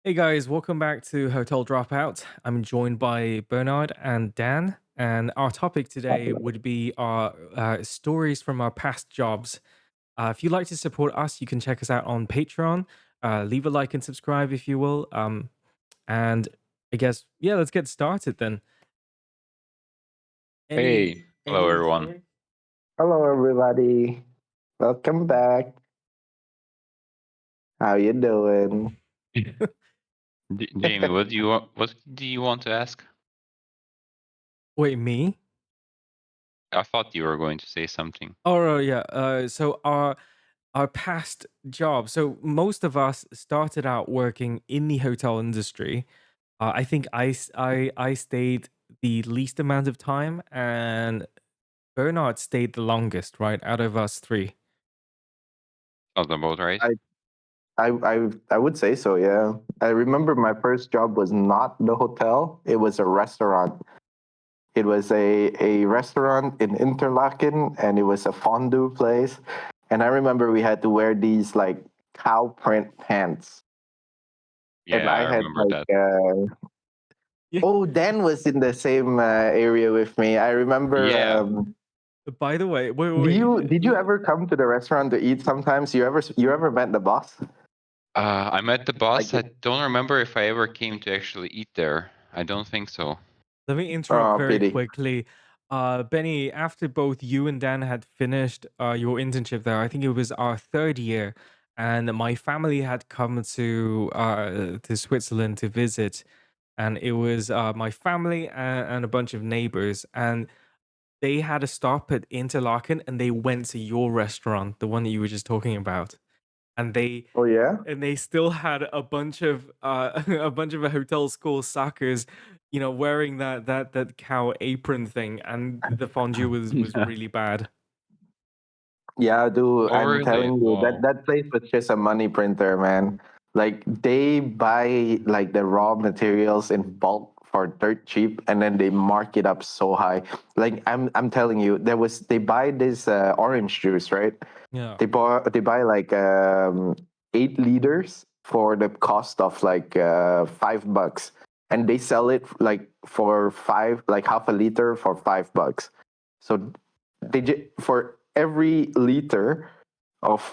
Hey guys, welcome back to Hotel Dropout. I'm joined by Bernard and Dan, and our topic today would be our stories from our past jobs. If you'd like to support us, you can check us out on Patreon. Leave a like and subscribe if you will. And I guess yeah, let's get started then. Any Hey, hello any everyone. story? Hello, everybody. Welcome back. How you doing? Jamie, what do you want to ask? Wait, me? I thought you were going to say something. Oh yeah. So our past jobs. So most of us started out working in the hotel industry. I think I stayed the least amount of time, and Bernard stayed the longest, right, out of us three. Not about right? I, I would say so. Yeah, I remember my first job was not the hotel; it was a restaurant. It was a restaurant in Interlaken, and it was a fondue place. And I remember we had to wear these like cow print pants, and Yeah, I I had remember like that. Yeah. oh, Dan was in the same area with me. I remember. Yeah, By the way, wait, Do wait, you wait. did you ever come to the restaurant to eat sometimes? You ever met the boss? I met the Like boss. I don't remember if I ever came to actually eat there. I don't think so. Let me interrupt oh very pity. quickly. Benny, after both you and Dan had finished your internship there, I think it was our third year, and my family had come to Switzerland to visit, and it was my family and a bunch of neighbors, and they had a stop at Interlaken, and they went to your restaurant, the one that you were just talking about, and Oh yeah? they still had a bunch of a bunch of a hotel school suckers, wearing that cow apron thing, and the fondue was really bad. Yeah, dude, Oh, I'm really? telling you, that Oh, that place was just a money printer, man. Like they buy like the raw materials in bulk for dirt cheap, and then they mark it up so high. Like I'm telling you, they buy this orange juice, right? Yeah. They buy like 8 liters for the cost of like $5, and they sell it like for five, like half a liter for $5. So for every liter of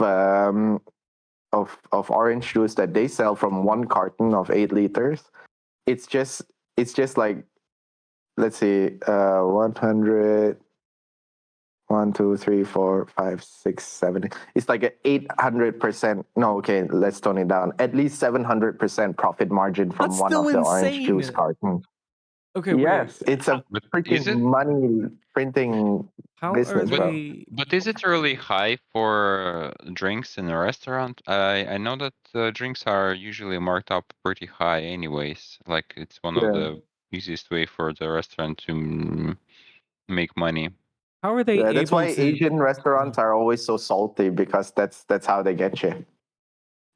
of orange juice that they sell from one carton of 8 liters, it's just like, let's see, 100. 1, 2, 3, 4, 5, 6, 7. It's like a 800%. No, okay, let's tone it down. At least 700% profit margin That's from one still of the orange juice insane. cartons. Okay, wait. Yes, it's a but is freaking it? money printing How are business, But bro. they but is it really high for drinks in a restaurant? I know that drinks are usually marked up pretty high, anyways. Like it's one of Yeah, the easiest way for the restaurant to make money. how are they yeah. That's why able to Asian yeah. restaurants are always so salty, because that's how they get you.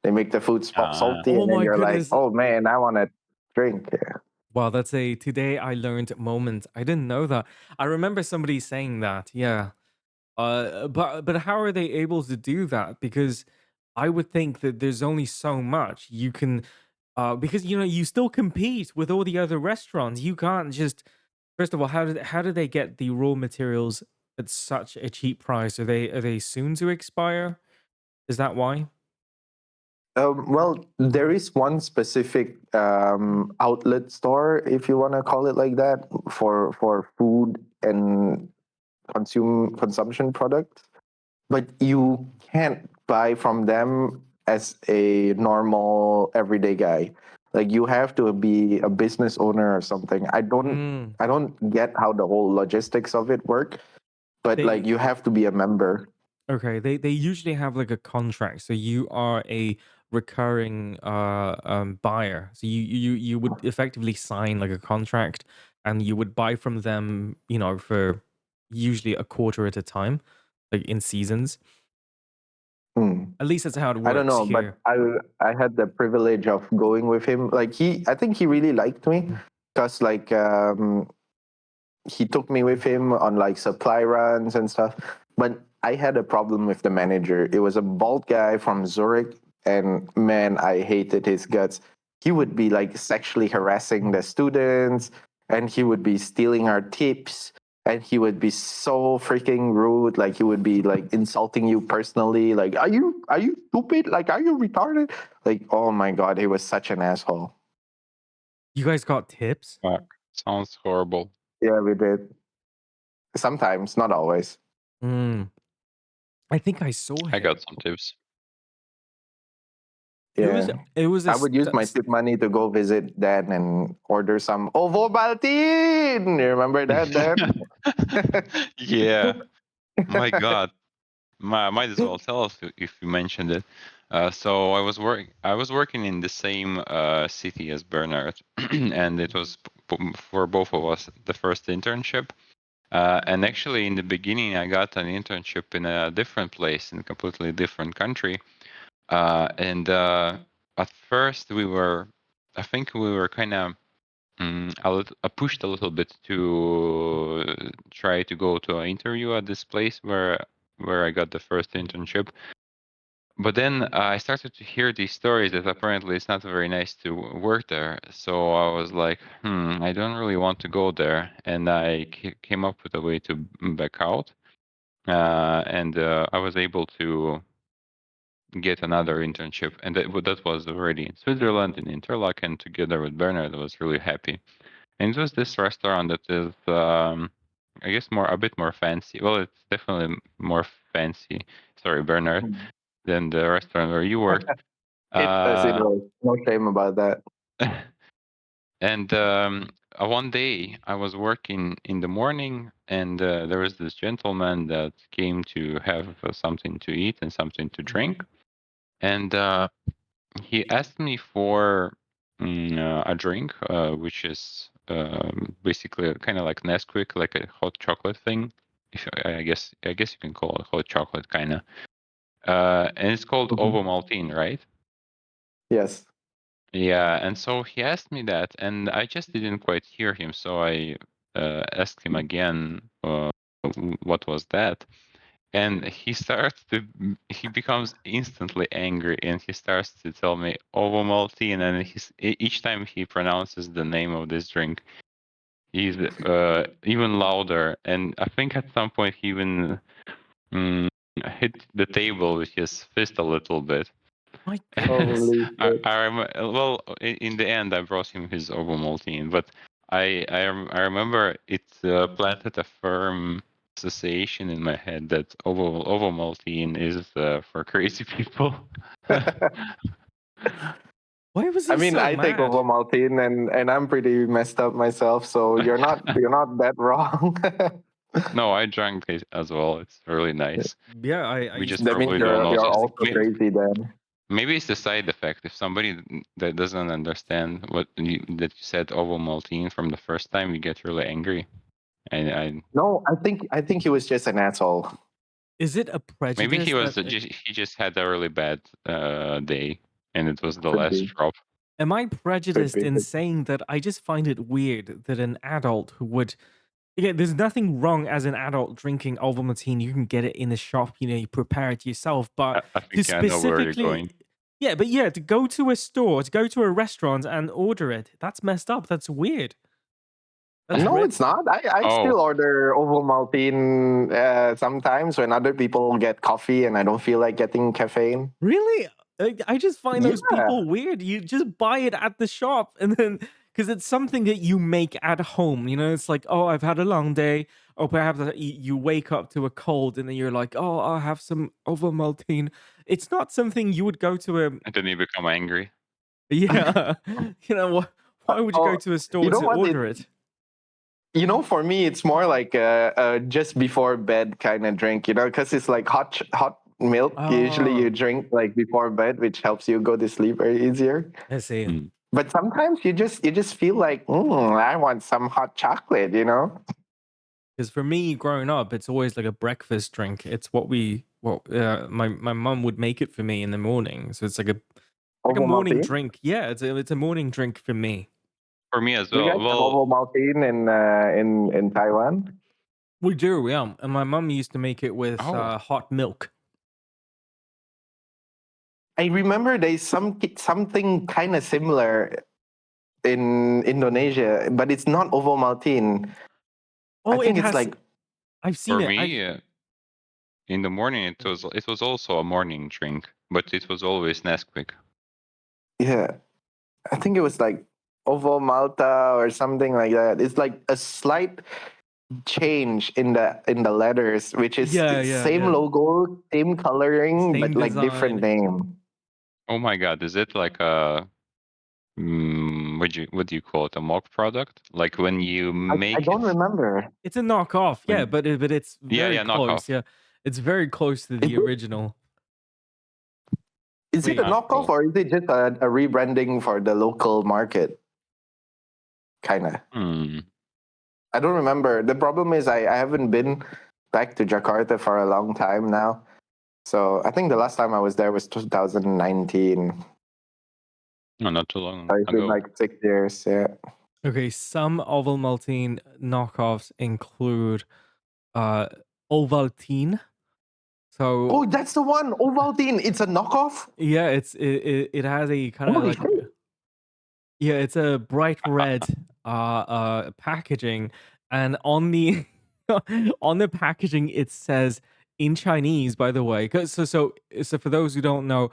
They make the food Ah, salty, Oh and then my you're like, goodness. oh man, I want to drink. Yeah. Wow, that's a today I learned moment. I didn't know that. I remember somebody saying that. Yeah. But how are they able to do that? Because I would think that there's only so much you can, because you still compete with all the other restaurants. You can't just first of all, how do they get the raw materials at such a cheap price? Are they soon to expire? Is that why? Well, there is one specific outlet store, if you want to call it like that, for food and consumption products. But you can't buy from them as a normal everyday guy. Like you have to be a business owner or something. Mm, I don't get how the whole logistics of it work, but like they you have to be a member. Okay, they usually have like a contract, so you are a recurring buyer. So you would effectively sign like a contract, and you would buy from them, for usually a quarter at a time, like in seasons. Hmm. At least that's how it I don't works know, but here. I had the privilege of going with him. Like I think he really liked me, because like he took me with him on like supply runs and stuff. But I had a problem with the manager. It was a bald guy from Zurich, and man, I hated his guts. he would be like sexually harassing the students, and he would be stealing our tips, and he would be so freaking rude. Like he would be like insulting you personally. Like, are you stupid? Like, are you retarded? Like, oh my god, he was such an asshole. You guys got tips? Fuck. Sounds horrible. Yeah, we did. Sometimes, not always. Mm. I think I saw I got him. some tips. It was Yeah. it was a I would use my tip money to go visit Dan and order some Ovomaltine. You remember that, Dan? Yeah. My God. Might as well tell us if you mentioned it. So I was working in the same city as Bernard, and it was for both of us the first internship. And actually, in the beginning, I got an internship in a different place, in a completely different country. And at first, I think we were kind of pushed a little bit to try to go to an interview at this place where I got the first internship. But then I started to hear these stories that apparently it's not very nice to work there. So I was like, I don't really want to go there. And I came up with a way to back out. And I was able to get another internship. And that was already in Switzerland, in Interlaken, together with Bernard. I was really happy. And it was this restaurant that is, I guess, a bit more fancy. Well, it's definitely more fancy. Sorry, Bernard, than the restaurant where you worked. It does. It Uh, was no shame about that. and one day I was working in the morning, and there was this gentleman that came to have something to eat and something to drink, and he asked me for a drink, which is basically kind of like Nesquik, like a hot chocolate thing. If I guess you can call it hot chocolate, kind of. And it's called Mhm. Ovomaltine, right? Yes. Yeah, and so he asked me that, and I just didn't quite hear him. So I asked him again, what was that? And he becomes instantly angry, and he starts to tell me Ovomaltine, and each time he pronounces the name of this drink, he's even louder. And I think at some point he even mm, hit the table with his fist a little bit. My goodness. Holy shit. Well, in the end, I brought him his Ovomaltine, but I remember it planted a firm association in my head that Ovomaltine is for crazy people. Why was I he mean, so I take mad? Ovomaltine, and I'm pretty messed up myself. So you're not that wrong. No, I drank it as well. It's really nice. Yeah, I We used just to That means probably drink don't it you're know. you're as a also kid. crazy then. Maybe it's the side effect. If somebody that doesn't understand that you said Ovomaltine from the first time, you get really angry. I No, I think he was just an asshole. Is it a Maybe prejudice that he just had a really bad day, and it was the Could last be. drop. am I Could prejudiced be. in Could be. saying that I just find it weird that an adult who would yeah, there's nothing wrong as an adult drinking Ovaltine. You can get it in the shop, you prepare it yourself. But I to think I know where you're specifically, going. yeah, but yeah, to go to a store, to go to a restaurant and order it, that's messed up. That's weird. That's No, red. it's not. I Oh, still order Ovomaltine sometimes when other people get coffee and I don't feel like getting caffeine. Really? I just find those Yeah. people weird. You just buy it at the shop and then because it's something that you make at home. It's like, oh, I've had a long day. Or perhaps you wake up to a cold and then you're like, oh, I'll have some Ovomaltine. It's not something you would go to a, and then you become angry. yeah, why would you go Oh, to a you store know to what? order it? For me, it's more like a just before bed kind of drink. Because it's like hot milk. Usually, you Oh, drink like before bed, which helps you go to sleep very easier. I see. Mm. But sometimes you just feel like, I want some hot chocolate. Because for me, growing up, it's always like a breakfast drink. It's my mum would make it for me in the morning. So it's like a morning Ovomaltine. drink. Yeah, it's a morning drink for me. For me as Do you well. guys have Well, Ovomaltine in Taiwan? We do, yeah. And my mum used to make it with oh, hot milk. I remember there's something kind of similar in Indonesia, but it's not Ovomaltine. I Oh, it think it's has. like I've seen For it. I've me, in the morning it was also a morning drink, but it was always Nesquik. yeah, I think it was like Ovo Malta or something like that. It's like a slight change in the letters, which is yeah, yeah, same yeah. logo, same coloring, Same but like different design. name. Oh my god, is it like a what do you call it? A mock product? Like when you I make don't it remember. It's a knockoff, yeah, when but it's yeah, very yeah, close. knockoff. Yeah, it's very close to Is the it original. is it a Wait, knockoff Cool. or is it just a rebranding for the local market? Kinda. Hmm. I don't remember. The problem is I haven't been back to Jakarta for a long time now. So I think the last time I was there was 2019. No, not too long So it's been ago. like 6 years. Yeah. okay, some Ovaltine knockoffs include uh Ovaltine. Oh, So that's the one. Ovaltine. It's a knockoff. yeah, it has a kind of Holy like shit. yeah, it's a bright red packaging, and on the on the packaging it says in Chinese, by the way. 'Cause so for those who don't know,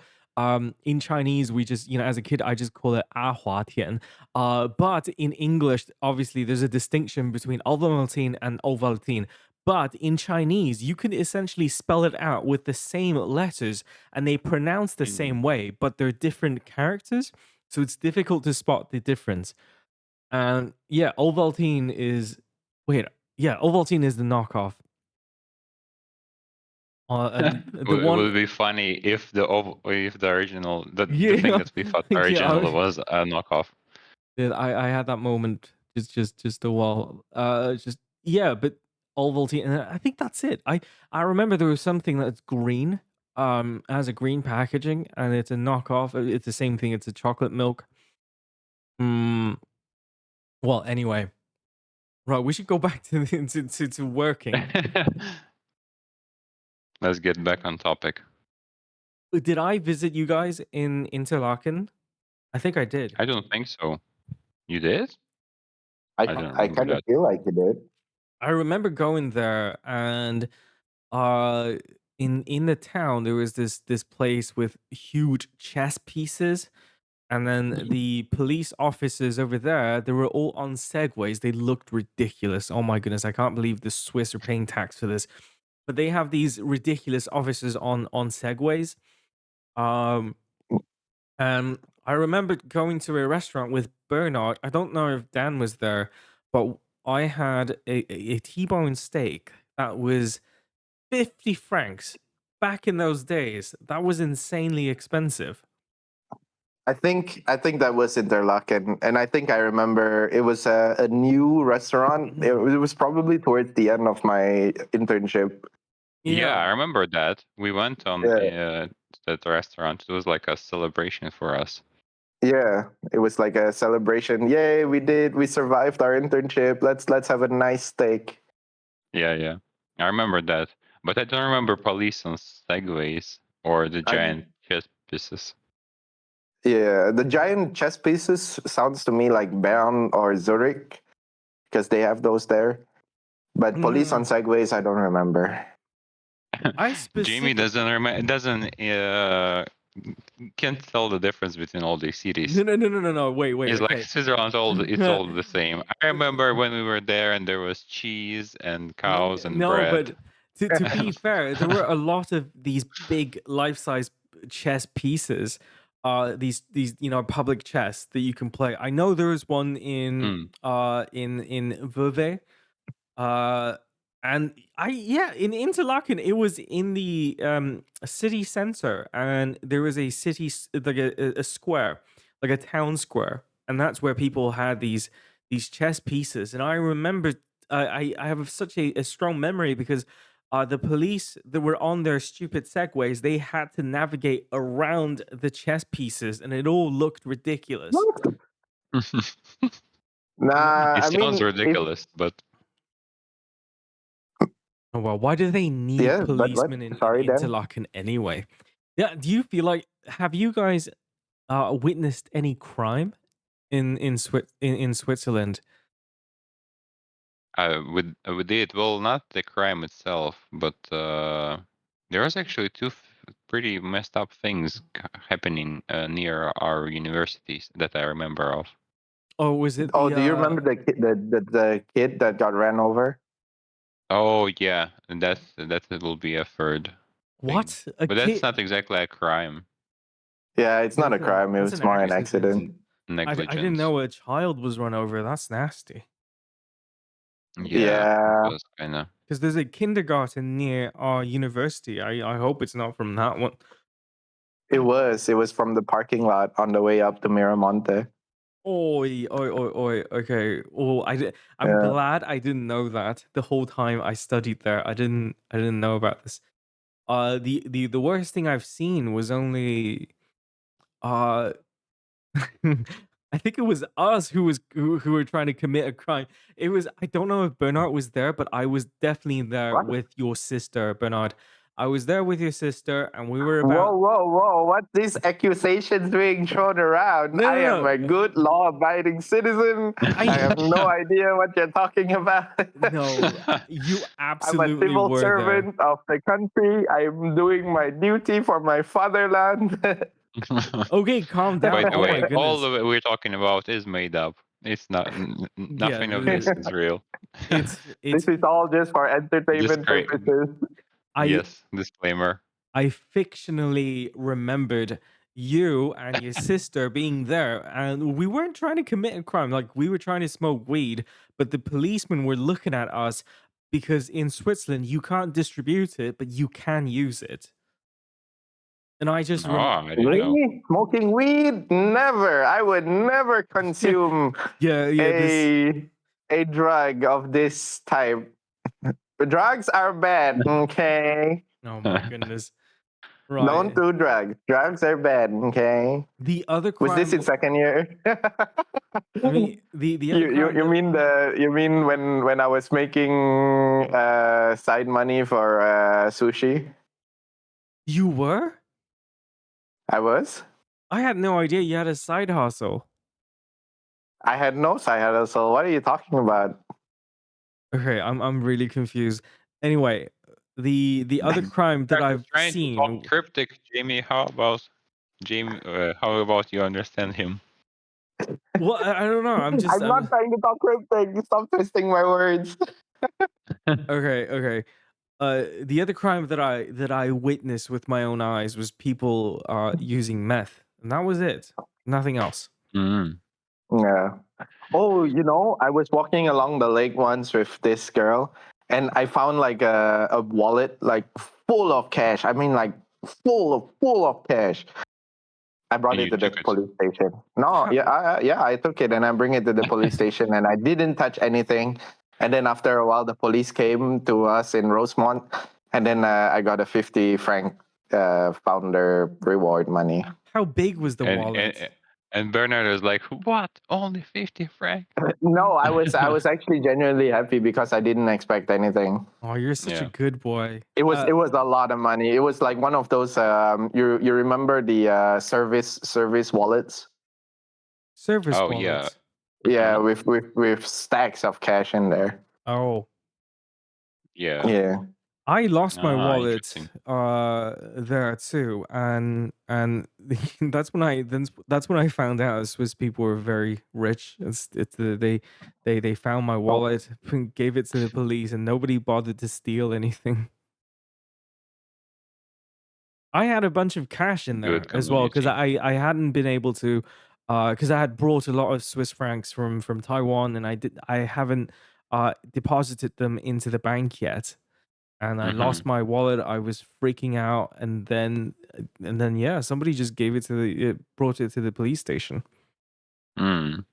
in Chinese we just, as a kid I just call it A Hua Tian. But in English, obviously there's a distinction between Ovaltine and Ovaltine. But in Chinese, you can essentially spell it out with the same letters and they pronounce the Hmm. same way, but they're different characters. So it's difficult to spot the difference. And yeah, Ovaltine is wait, yeah, Ovaltine is the knockoff. The It one, would be funny if if the original the thing yeah, that we thought yeah, original was a knockoff. I had that moment just a while. Just yeah, but Ovaltine, and I think that's it. I remember there was something that's green, has a green packaging, and it's a knockoff. It's the same thing. It's a chocolate milk. Mm, well, anyway, right. We should go back to to working. Let's get back on topic. Did I visit you guys in Interlaken? I think I did. I don't think so. You did? I don't I remember kind of that. feel like you did. I remember going there, and uh in the town there was this place with huge chess pieces, and then the police officers over there, they were all on segways. They looked ridiculous. Oh my goodness, I can't believe the Swiss are paying tax for this. But they have these ridiculous officers on segways. Um I remember going to a restaurant with Bernard. I don't know if Dan was there, but I had a T-bone steak that was 50 francs. Back in those days, that was insanely expensive. I think that was Interlaken, and I think I remember it was a new restaurant. It was probably towards the end of my internship. Yeah, I Yeah. remember that. We went on Yeah, that restaurant. It was like a celebration for us. yeah. It was like a celebration. Yay, we did. We survived our internship. Let's have a nice steak. Yeah, yeah. I remember that. But I don't remember police on segways or the I giant chess pieces. Yeah, the giant chess pieces sounds to me like Bern or Zurich because they have those there. But police on Mhm. segways, I don't remember. I Jamie specific doesn't doesn't can't tell the difference between all these cities. No, no, no, no, no, no. Wait. He's like Okay. Switzerland's all it's all the same. I remember when we were there and there was cheese and cows and No, bread. but to be fair, there were a lot of these big life-size chess pieces. These public chess that you can play. I know there was one Mm. in Vevey. Uh, and I yeah, in Interlaken, it was in the city center, and there was a like a square, like a town square, and that's where people had these chess pieces. And I remember, I have such a strong memory because the police that were on their stupid segways, they had to navigate around the chess pieces, and it all looked ridiculous. What? Nah, It I sounds mean, if ridiculous, but Oh well, why do they need yeah, but what? policemen in Sorry, Dan. Interlaken anyway? Yeah, do you feel like have you guys witnessed any crime in Switzerland? We did well, not the crime itself, but there was actually pretty messed up things happening near our universities that I remember of. Oh, was it Oh, the do you remember the kid that got ran over? Oh yeah, and that will be a third thing, what? A but that's kid? not exactly a crime. Yeah, it's not a crime. It That's was an more an accident. accident. I didn't Negligence. know a child was run over. That's nasty. Yeah, it Yeah, was kind of. Because there's a kindergarten near our university. I hope it's not from that one. it was. It was from the parking lot on the way up to Miramonte. Oi, oi, oi, oi. Okay. Oh, I'm Yeah. glad I didn't know that the whole time I studied there. I didn't know about this. The worst thing I've seen was only uh I think it was us who were trying to commit a crime. It was I don't know if Bernard was there, but I was definitely there What? with your sister, Bernard. I was there with your sister, and we were Whoa, about whoa, whoa. What's these accusations being thrown around? no, I no, am no, a good law abiding citizen. I I have no idea what you're talking about. no, you I'm a absolutely civil were there. servant of the country. I'm doing my duty for my fatherland. Okay, calm By down. the Oh my way, all goodness. of it we're talking about is made up. It's not. Yeah, Nothing of this is real. This it's is all just for entertainment Discra- purposes. I yes, disclaimer. I fictionally remembered you and your sister being there, and we weren't trying to commit a crime. Like we were trying to smoke weed, but the policemen were looking at us because in Switzerland you can't distribute it, but you can use it. And I just Oh, I didn't I know. Me? Smoking weed? Never. I would never consume yeah, this a a drug of this type. Drugs are bad, okay? oh my goodness. Don't Right. do drugs. Drugs are bad, okay? The other Was this crime in second year? I mean the other You crime that mean when I was making side money for sushi? you were? I was. I had no idea you had a side hustle. I had no side hustle. What are you talking about? Okay, I'm really confused. Anyway, the other crime that Jack was I've trying to talk seen. cryptic, Jamie. How about Jamie? How about you understand him? Well, I don't know. I'm not trying to talk cryptic. Stop twisting my words. okay. Okay. The other crime that I witnessed with my own eyes was people using meth, and that was it. Nothing else. Mm. Yeah. Oh, I was walking along the lake once with this girl, and I found like a wallet like full of cash. I mean, like full of cash. I brought And it you to the took it. police station. No, How, yeah, yeah, I took it and I bring it to the police station, and I didn't touch anything. And then after a while, the police came to us in Rosemont, and then I got a 50 franc founder reward money. how big was the And wallet? and and Bernard was like, "What? Only 50 franc?" No, I was actually genuinely happy because I didn't expect anything. Oh, you're such a Yeah. good boy. It was a lot of money. It was like one of those you remember the service wallets? Service Oh yeah. wallet. Yeah, Hmm. with stacks of cash in there. Oh, Yeah. Yeah. I lost my Ah, wallet interesting. there too, and that's when I found out Swiss people were very rich. They found my Oh, wallet, gave it to the police, and nobody bothered to steal anything. I had a bunch of cash in there Good as well because community. I hadn't been able to because I had brought a lot of Swiss francs from Taiwan, and I haven't deposited them into the bank yet, and I Hmm. lost my wallet. I was freaking out, and then yeah, somebody just gave it to brought it to the police station. Mm.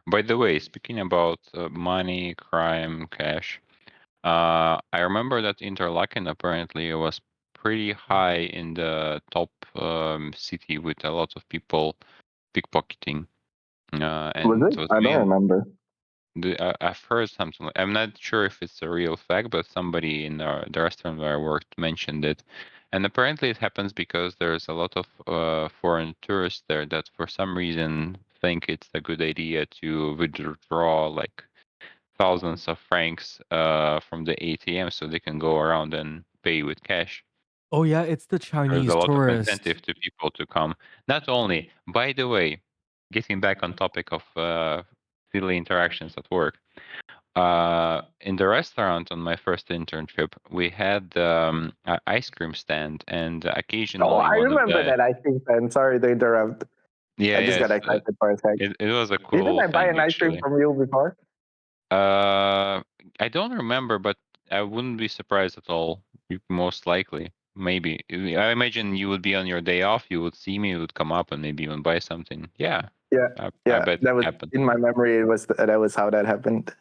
By the way, speaking about money, crime, cash, I remember that Interlaken apparently was pretty high in the top city with a lot of people pickpocketing. was And it? it was I don't main. remember. I've heard something. I'm not sure if it's a real fact, but somebody in the restaurant where I worked mentioned it. And apparently, it happens because there's a lot of foreign tourists there that, for some reason, think it's a good idea to withdraw like thousands of francs from the ATM so they can go around and pay with cash. Oh yeah, it's the There's Chinese a lot of tourist. incentive to people to come. Not only, by the way, getting back on topic of silly interactions at work. In the restaurant on my first internship, we had an ice cream stand, and Oh, occasionally I one of remember the that ice cream stand. Sorry to interrupt. yeah I just got yes excited for a sec. it was a Didn't cool I buy thing an ice cream actually. from you before? I don't remember, but I wouldn't be surprised at all. Most likely, maybe. I imagine you would be on your day off. You would see me. You would come up and maybe even buy something. Yeah, Yeah, I yeah. bet it That was happened. in my memory. That was how that happened.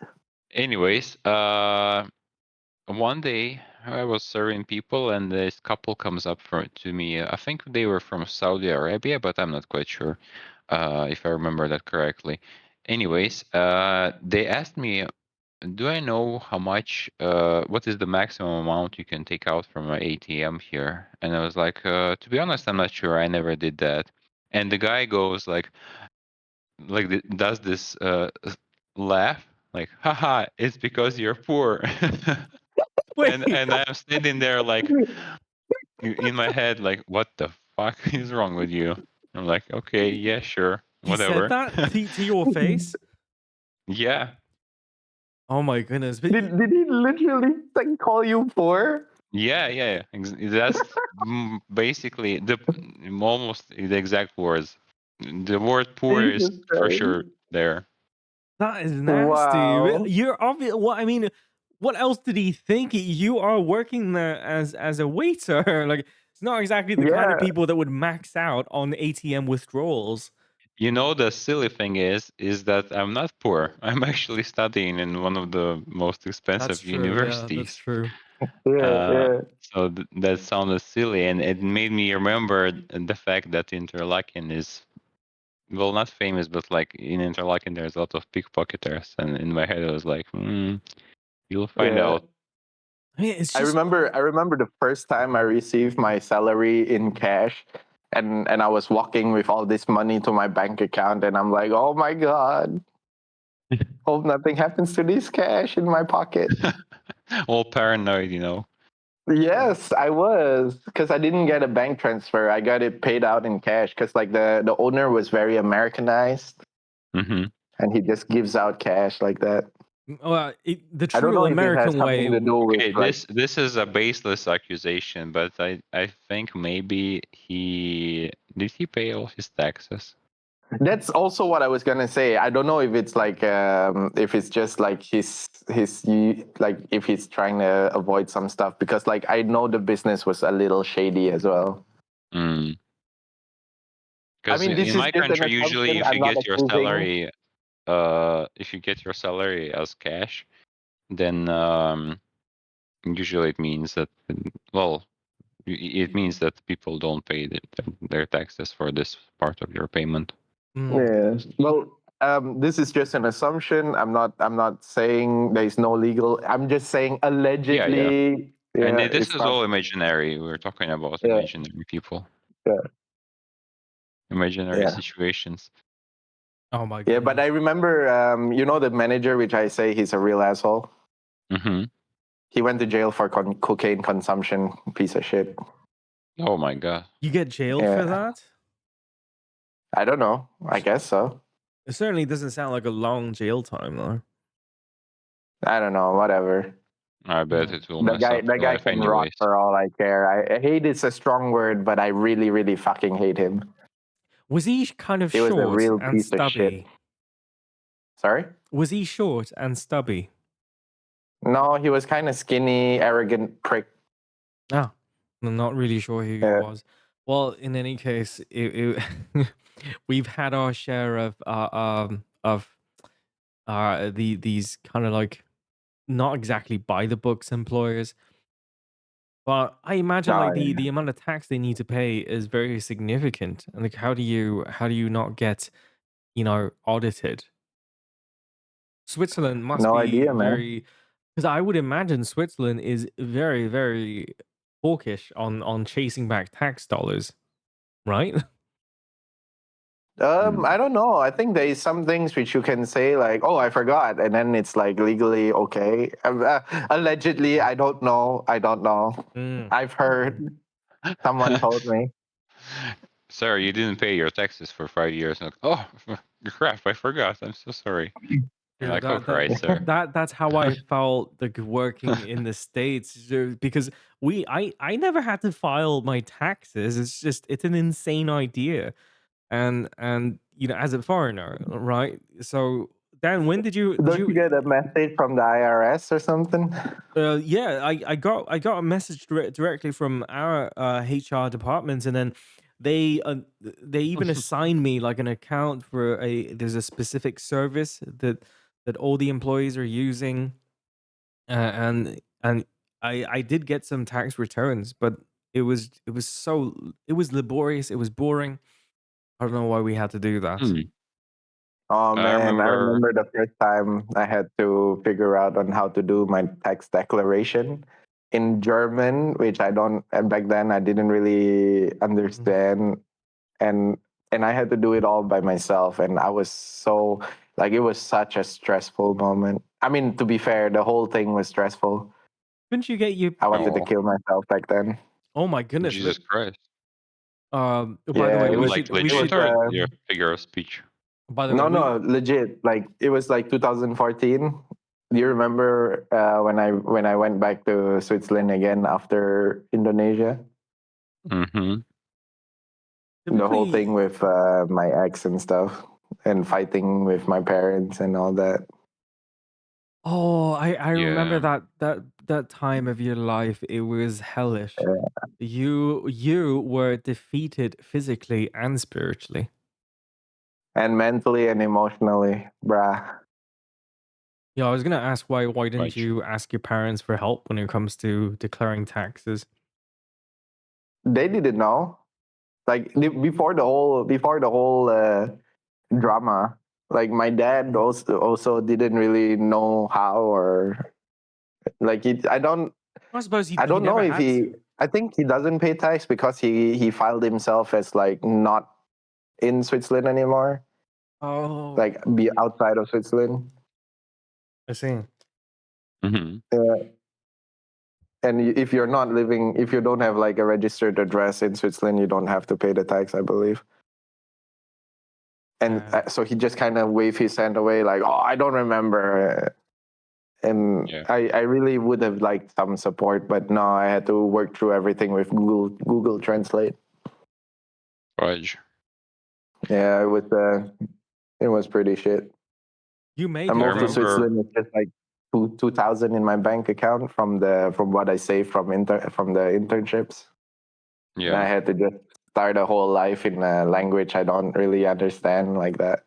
Anyways, one day I was serving people, and this couple comes up to me. I think they were from Saudi Arabia, but I'm not quite sure if I remember that correctly. Anyways, they asked me, "Do I know how much? What is the maximum amount you can take out from an ATM here?" And I was like, "To be honest, I'm not sure. I never did that." And the guy goes like does this laugh, like, "Haha, it's because you're poor." Wait, And I'm standing there like in my head, like, what the fuck is wrong with you? I'm like, okay, yeah, sure, he said whatever. that to your face? Yeah, Oh my goodness! But Did he literally like call you poor? yeah. That's basically the almost the exact words. The word poor is Jesus for Christ! sure there. that is nasty. Wow. You're obvious. What I mean, what else did he think? You are working there as a waiter. Like it's not exactly the kind of Yeah, people that would max out on ATM withdrawals. You know, the silly thing is that I'm not poor. I'm actually studying in one of the most That's expensive true. Yeah, that's universities. true. yeah, Uh, yeah, so that sounded silly, and it made me remember the fact that Interlaken is, well, not famous, but like in Interlaken, there's a lot of pickpocketers, and in my head, I was like, you'll find yeah. out. I mean, it's I just remember. I remember the first time I received my salary in cash, and I was walking with all this money to my bank account, and I'm like, oh my god, hope nothing happens to this cash in my pocket. All paranoid, you know. Yes, I was because I didn't get a bank transfer. I got it paid out in cash because like the owner was very Americanized hmm and he just gives out cash like that. well, the I don't true know if it has American way. something to do with Okay, like this is a baseless accusation, but I think maybe he pay all his taxes? that's also what I was gonna say. I don't know if it's just like like if he's trying to avoid some stuff because like I know the business was a little shady as well. Mm. I Because mean, this in is my just an country, usually assumption. I'm not accusing. if you get your salary as cash, then usually it means that, well, it means that people don't pay their taxes for this part of your payment. Mm, Yeah. Well, this is just an assumption. I'm not saying there is no legal. I'm just saying Yeah. allegedly. And Yeah, this it's is not. all imaginary. We're talking about Yeah, imaginary people, yeah, imaginary yeah, situations. oh my yeah. But I goodness. remember, the manager, which I say he's a real asshole. hmm He went to jail for cocaine consumption. Piece of shit. Oh my god. You get jailed for Yeah. that? I don't know. I guess so. It certainly doesn't sound like a long jail time, though. I don't know. Whatever. I bet Mm. it will mess up The your guy life can rot anyways. for all I care. I hate is a strong word, but I really, really fucking hate him. Was he kind of He was a short real and piece of shit. stubby? Sorry? Was he short and stubby? No, he was kind of skinny, arrogant prick. Ah, I'm not really sure who he Yeah, was. Well, in any case, we've had our share of these kind of like not exactly by the books employers, but I imagine like no, the amount of tax they need to pay is very significant. And like, how do you not get audited? Switzerland must no be idea, man. very, because I would imagine Switzerland is very, very. hawkish on chasing back tax dollars, right? Mm. I don't know. I think there is some things which you can say like, "Oh, I forgot," and then it's like legally okay. Allegedly, I don't know. I don't know. Mm. I've heard. Someone told me. Sir, you didn't pay your taxes for 5 years. Like, oh, crap! I forgot. I'm so sorry. You're Yeah, like, oh, Christ, sir. that's how I felt like working in the States because I never had to file my taxes. It's just it's an insane idea. And as a foreigner, right? So Dan, when did Don't you you get a message from the IRS or something? yeah, I got a message directly from our HR departments, and then they even assigned me like an account for a there's a specific service that all the employees are using, and I did get some tax returns, but it was laborious, it was boring. I don't know why we had to do that. Hmm. Oh I man, I remember. remember the first time I had to figure out on how to do my tax declaration in German, which I don't and back then I didn't really Mhm. understand, and I had to do it all by myself, and I was so like it was such a stressful moment. I mean, to be fair, the whole thing was stressful. Couldn't you get you? I wanted to Oh, kill myself back then. Oh my goodness! Jesus Christ! By the Yeah, way, it was Like it was legit or your figure of speech? by the way, no, no, legit. Like it was like 2014. Do you remember when I went back to Switzerland again after Indonesia? Mm-hmm. The whole thing typically. with my ex and stuff, and fighting with my parents and all that. Oh, I remember Yeah. that time of your life. It was hellish. Yeah. You were defeated physically and spiritually. And mentally and emotionally, bruh. Yeah, I was gonna ask why didn't Right. you ask your parents for help when it comes to declaring taxes? They didn't know. Like before the whole drama. Like my dad Mm. also didn't really know how or like I suppose I he don't know never if had he. to. I think he doesn't pay tax because he filed himself as like not in Switzerland anymore, Oh, like be outside of Switzerland. I see. Mm-hmm. And if you're not living, if you don't have like a registered address in Switzerland, you don't have to pay the tax, I believe. And Yeah. so he just kind of waved his hand away, like, "Oh, I don't remember." And Yeah. I really would have liked some support, but no, I had to work through everything with Google Translate. Right. Yeah, it was pretty shit. You I made it, I moved to bro. remember. Switzerland with just like 2,000 in my bank account from what I saved from the internships, and I Yeah. had to just start a whole life in a language I don't really understand like that.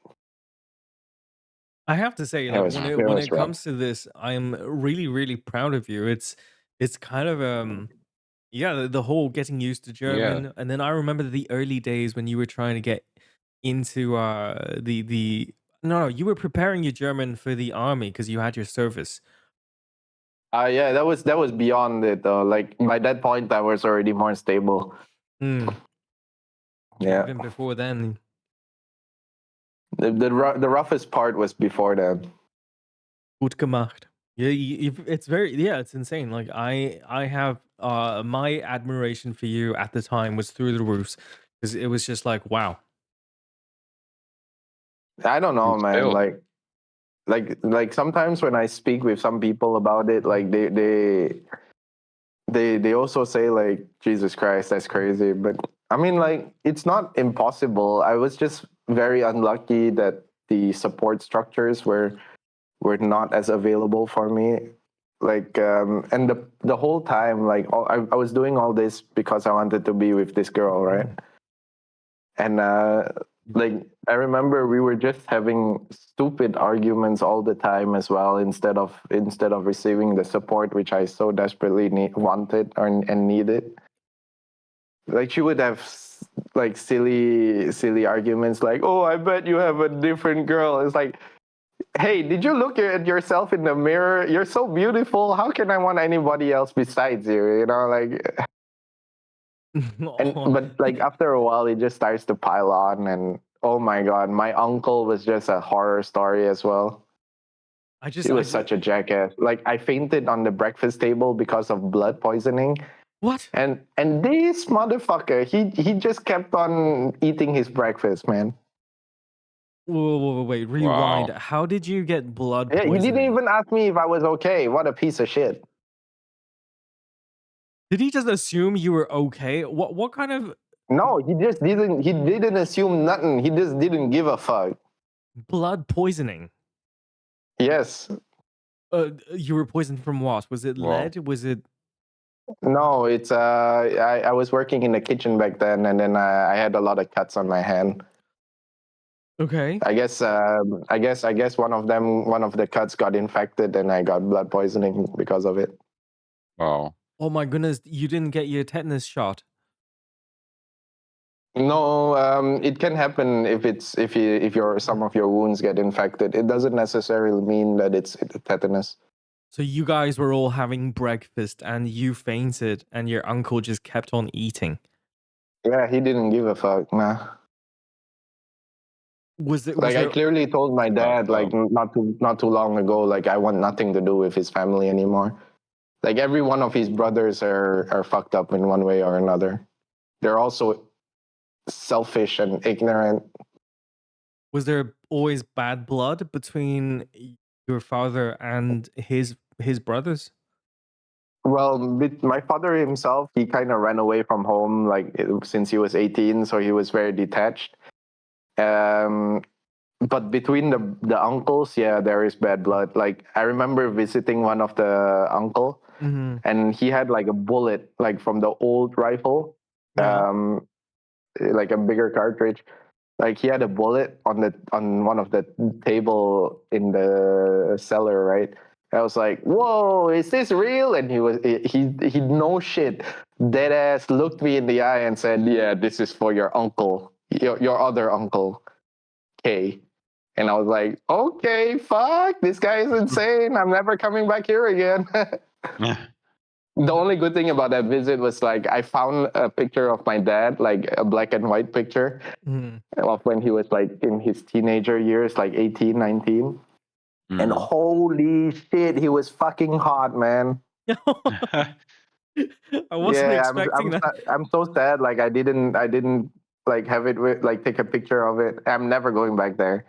I have to say, It like was Mm. it when was it rough. comes to this, I'm really, really proud of you. It's kind of yeah, the whole getting used to Yeah. German, and then I remember the early days when you were trying to get into the no, you were preparing your German for the army because you had your service. Yeah, that was beyond it though. Like by that point, I was already more stable. Mm, yeah, Yeah, even before then, the roughest part was before that. gut gemacht. Yeah, it's very yeah, it's insane. Like I have my admiration for you at the time was through the roofs because it was just like wow. I don't know, And man. still. Like sometimes when I speak with some people about it, Mhm, like they also say like Jesus Christ, that's mhm, crazy. But I mean, like it's not impossible. I was just very unlucky that the support structures were not as available for me. Like and the whole time, like I was doing all this because I wanted to be with this girl, right? mhm. And like I remember we were just having stupid arguments all the time as well instead of receiving the support which I so desperately wanted and needed. Like she would have like silly arguments like, "Oh, I bet you have a different girl." It's like, "Hey, did you look at yourself in the mirror? You're so beautiful. How can I want anybody else besides you?" You know, like And Oh, but like after a while, it just starts to pile on, and oh my god, my uncle was just a horror story as well. He I was just, such a jackass. Like I fainted on the breakfast table because of blood poisoning, what? and this motherfucker, he just kept on eating his breakfast, man. Wait, rewind. Wow. How did you get blood Yeah, he didn't poisoning? even ask me if I was okay. What a piece of shit. Did he just assume you were okay? What kind of No, he didn't assume nothing. He just didn't give a fuck. blood poisoning? Yes. You were poisoned from what? Was it Wow. lead? Was it No, it's I was working in the kitchen back then, and then I had a lot of cuts on my hand. okay? I guess one of the cuts got infected, and I got blood poisoning because of it. Wow. Oh my goodness, you didn't get your tetanus shot. No, it can happen if your some of your wounds get infected. It doesn't necessarily mean that it's tetanus. So you guys were all having breakfast and you fainted and your uncle just kept on eating. Yeah, he didn't give a fuck. Nah. Was Like I there clearly told my dad, like Wow. not too long ago, like I want nothing to do with his family anymore. Like every one of his brothers are fucked up in one way or another. They're also selfish and ignorant. was there always bad blood between your father and his brothers? Well, with my father himself, he kind of ran away from home like since he was 18, so he was very detached. Um, but between the uncles, yeah, there is bad blood. Like I remember visiting one of the uncle, Mm-hmm. and he had like a bullet, like from the old rifle, Yeah. like a bigger cartridge. Like he had a bullet on one of the table in the cellar, right? I was like, "Whoa, is this real?" And he no shit, dead ass looked me in the eye and said, "Yeah, this is for your uncle, your other uncle, K." And I was like, "Okay, fuck, this guy is insane. I'm never coming back here again." The only good thing about that visit was like I found a picture of my dad, like a black and white picture Mm-hmm. of when he was like in his teenager years, like 18, 19. And Mhm. holy shit, he was fucking hot, man. I wasn't Yeah, expecting that. I'm so sad. Like I didn't like have it with like take a picture of it. I'm never going back there.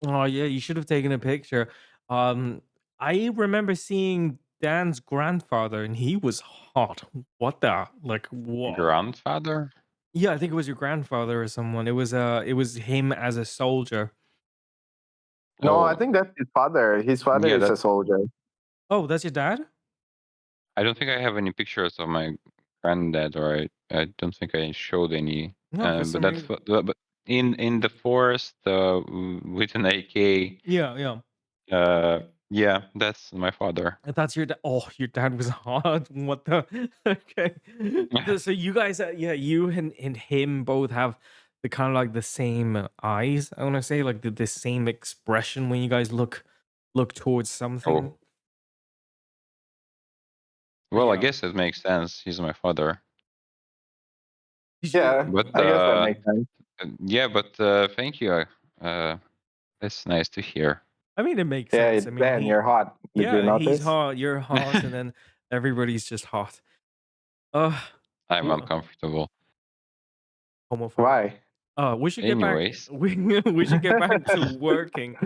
Oh yeah, you should have taken a picture. Um, I remember seeing Dan's grandfather, and he was hot. What the like? What? Grandfather? Yeah, I think it was your grandfather or someone. It was him as a soldier. No, I Oh, think that's his father. His father yeah. is That a soldier. Oh, that's your dad? I don't think I have any pictures of my granddad, or I don't think I showed any. No, for But some that's reason. but in the forest with an AK. Yeah, yeah. Uh, yeah, that's my father. That's your dad. Oh, your dad was hot. What the? Okay. So you guys, yeah, you and him both have the kind of like the same eyes. I want to say like the same expression when you guys look towards something. Oh, well, I Yeah. guess it makes sense. He's my father. Did you? Yeah, But I guess that makes sense. yeah, but thank you. Uh, that's nice to hear. I mean, it makes Yeah, sense. I mean, Dan, you're hot. Did you yeah, he's notice? hot. You're hot, and then everybody's just hot. Uh, I'm w- uncomfortable. homophobe. Why? We should get back. Anyways, We should get back to working.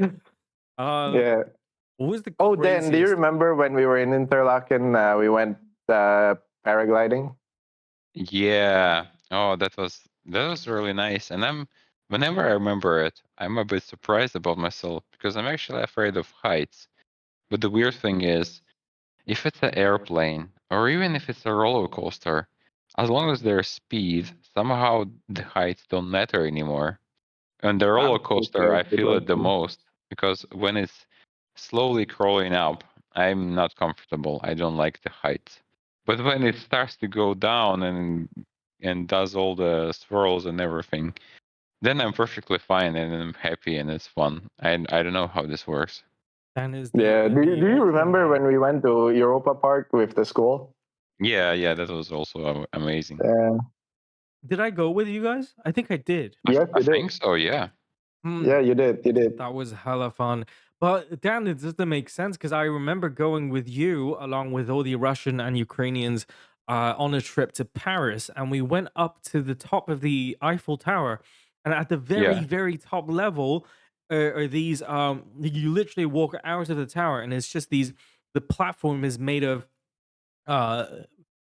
Uh, Yeah. what was the Oh, Dan, do you craziest? remember when we were in Interlaken? We went paragliding. yeah. Oh, that was really nice. And whenever I remember it, I'm a bit surprised about myself because I'm actually afraid of heights. But the weird thing is, if it's an airplane or even if it's a roller coaster, as long as there's speed, somehow the heights don't matter anymore. On the roller I'm so coaster, scared I to feel go it the to. most because when it's slowly crawling up, I'm not comfortable. I don't like the height. But when it starts to go down and does all the swirls and everything, then I'm perfectly fine and I'm happy and it's fun. I don't know how this works. Dan is Yeah. Do you, the do you remember ultimate. when we went to Europa Park with the school? Yeah, that was also amazing. Yeah. Did I go with you guys? I think I did. Yes, I you did. think so. Yeah. Hmm. Yeah, you did. You did. That was hella fun. But Dan, it doesn't make sense because I remember going with you along with all the Russian and Ukrainians on a trip to Paris, and we went up to the top of the Eiffel Tower, and at the very, Yeah. very top level are these. You literally walk out of the tower, and it's just these. The platform is made of uh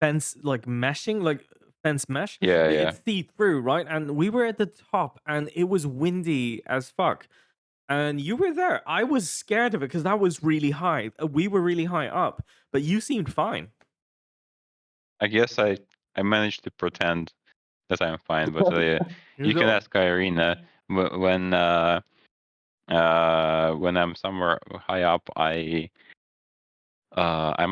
fence like meshing, like fence mesh. Yeah. Yeah. It's see through, right? And we were at the top, and it was windy as fuck, and you were there. I was scared of it because that was really high. We were really high up, but you seemed fine. I guess I managed to pretend that I'm fine, but You you can go. ask Irina when I'm somewhere high up, I'm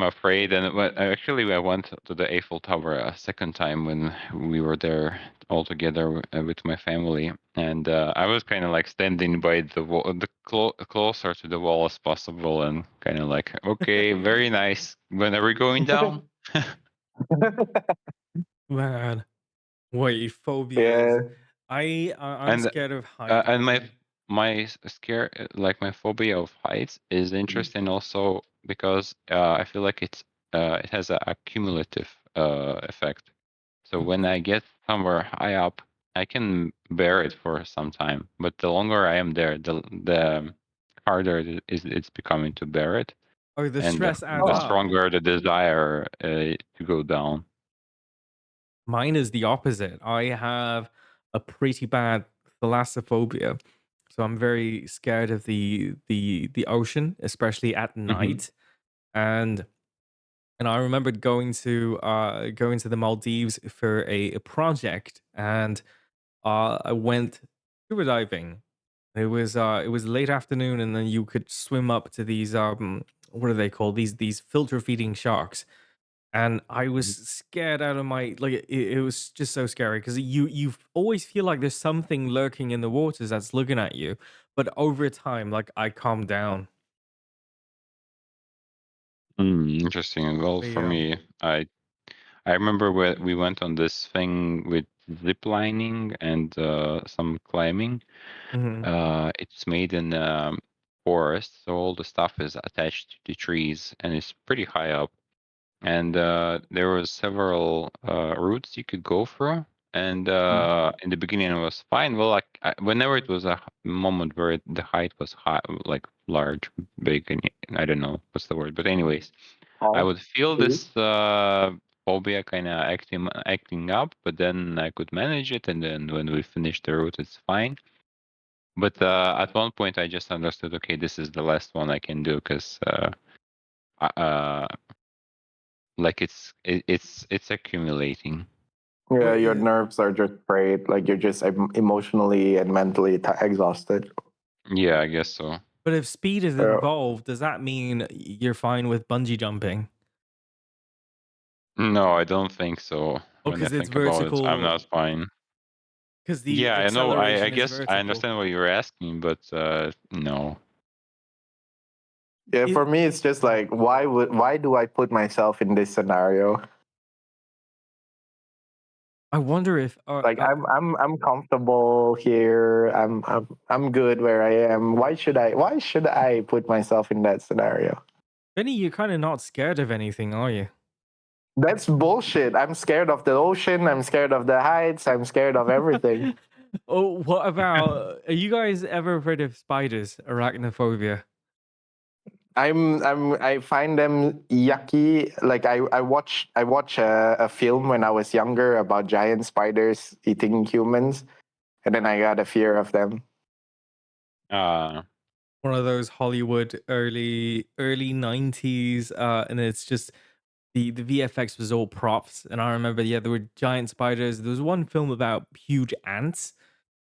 afraid. And actually, I went to the Eiffel Tower a second time when we were there all together with my family, and I was kind of like standing by the wall, closer to the wall as possible, and kind of like, okay, very nice. When are we going down? Man, wait, phobias. Yeah. I'm And scared of heights. and my scare like my phobia of heights is interesting also because I feel like it has a cumulative effect. So when I get somewhere high up, I can bear it for some time, but the longer I am there, the harder it's becoming to bear it, Oh, the and stress adds the Oh, up. stronger the desire to go down. Mine is the opposite. I have a pretty bad thalassophobia. So I'm very scared of the ocean, especially at Hmm. night. And I remembered going to the Maldives for a project, and I went scuba diving. It was late afternoon, and then you could swim up to these what are they called, these filter feeding sharks, and I was scared out of my like it was just so scary because you always feel like there's something lurking in the waters that's looking at you, but over time like I calmed down. Interesting. Well, But for yeah. me, I remember we went on this thing with zip lining and some climbing. Hmm. It's made in forest, so all the stuff is attached to the trees, and it's pretty high up. And there was several routes you could go through. And in the beginning, it was fine. Well, like whenever it was a moment where the height was high, like large, big, and I don't know what's the word, but anyways, I oh. would feel this phobia kind of acting up, but then I could manage it, and then when we finish the route, it's fine. But at one point, I just understood, okay, this is the last one I can do because uh, like it's accumulating. Yeah, But your nerves are just frayed. Like you're just emotionally and mentally exhausted. Yeah, I guess so. but if speed is Uh, involved, does that mean you're fine with bungee jumping? No, I don't think so. Oh, When I because it's think about it, I'm vertical. not fine. Because the Yeah, I know. I acceleration is guess I vertical. understand what you're asking, but no. yeah, It, for me, it's just like, why do I put myself in this scenario? I wonder if Like I'm comfortable here. I'm good where I am. Why should I put myself in that scenario? Benny, you're kind of not scared of anything, are you? That's bullshit. I'm scared of the ocean. I'm scared of the heights. I'm scared of everything. Oh, what about? Are you guys ever afraid of spiders? Arachnophobia. I find them yucky. Like I watch a film when I was younger about giant spiders eating humans, and then I got a fear of them. Uh, One of those Hollywood early 90s, and it's just the VFX was all props. And I remember, yeah, there were giant spiders. There was one film about huge ants.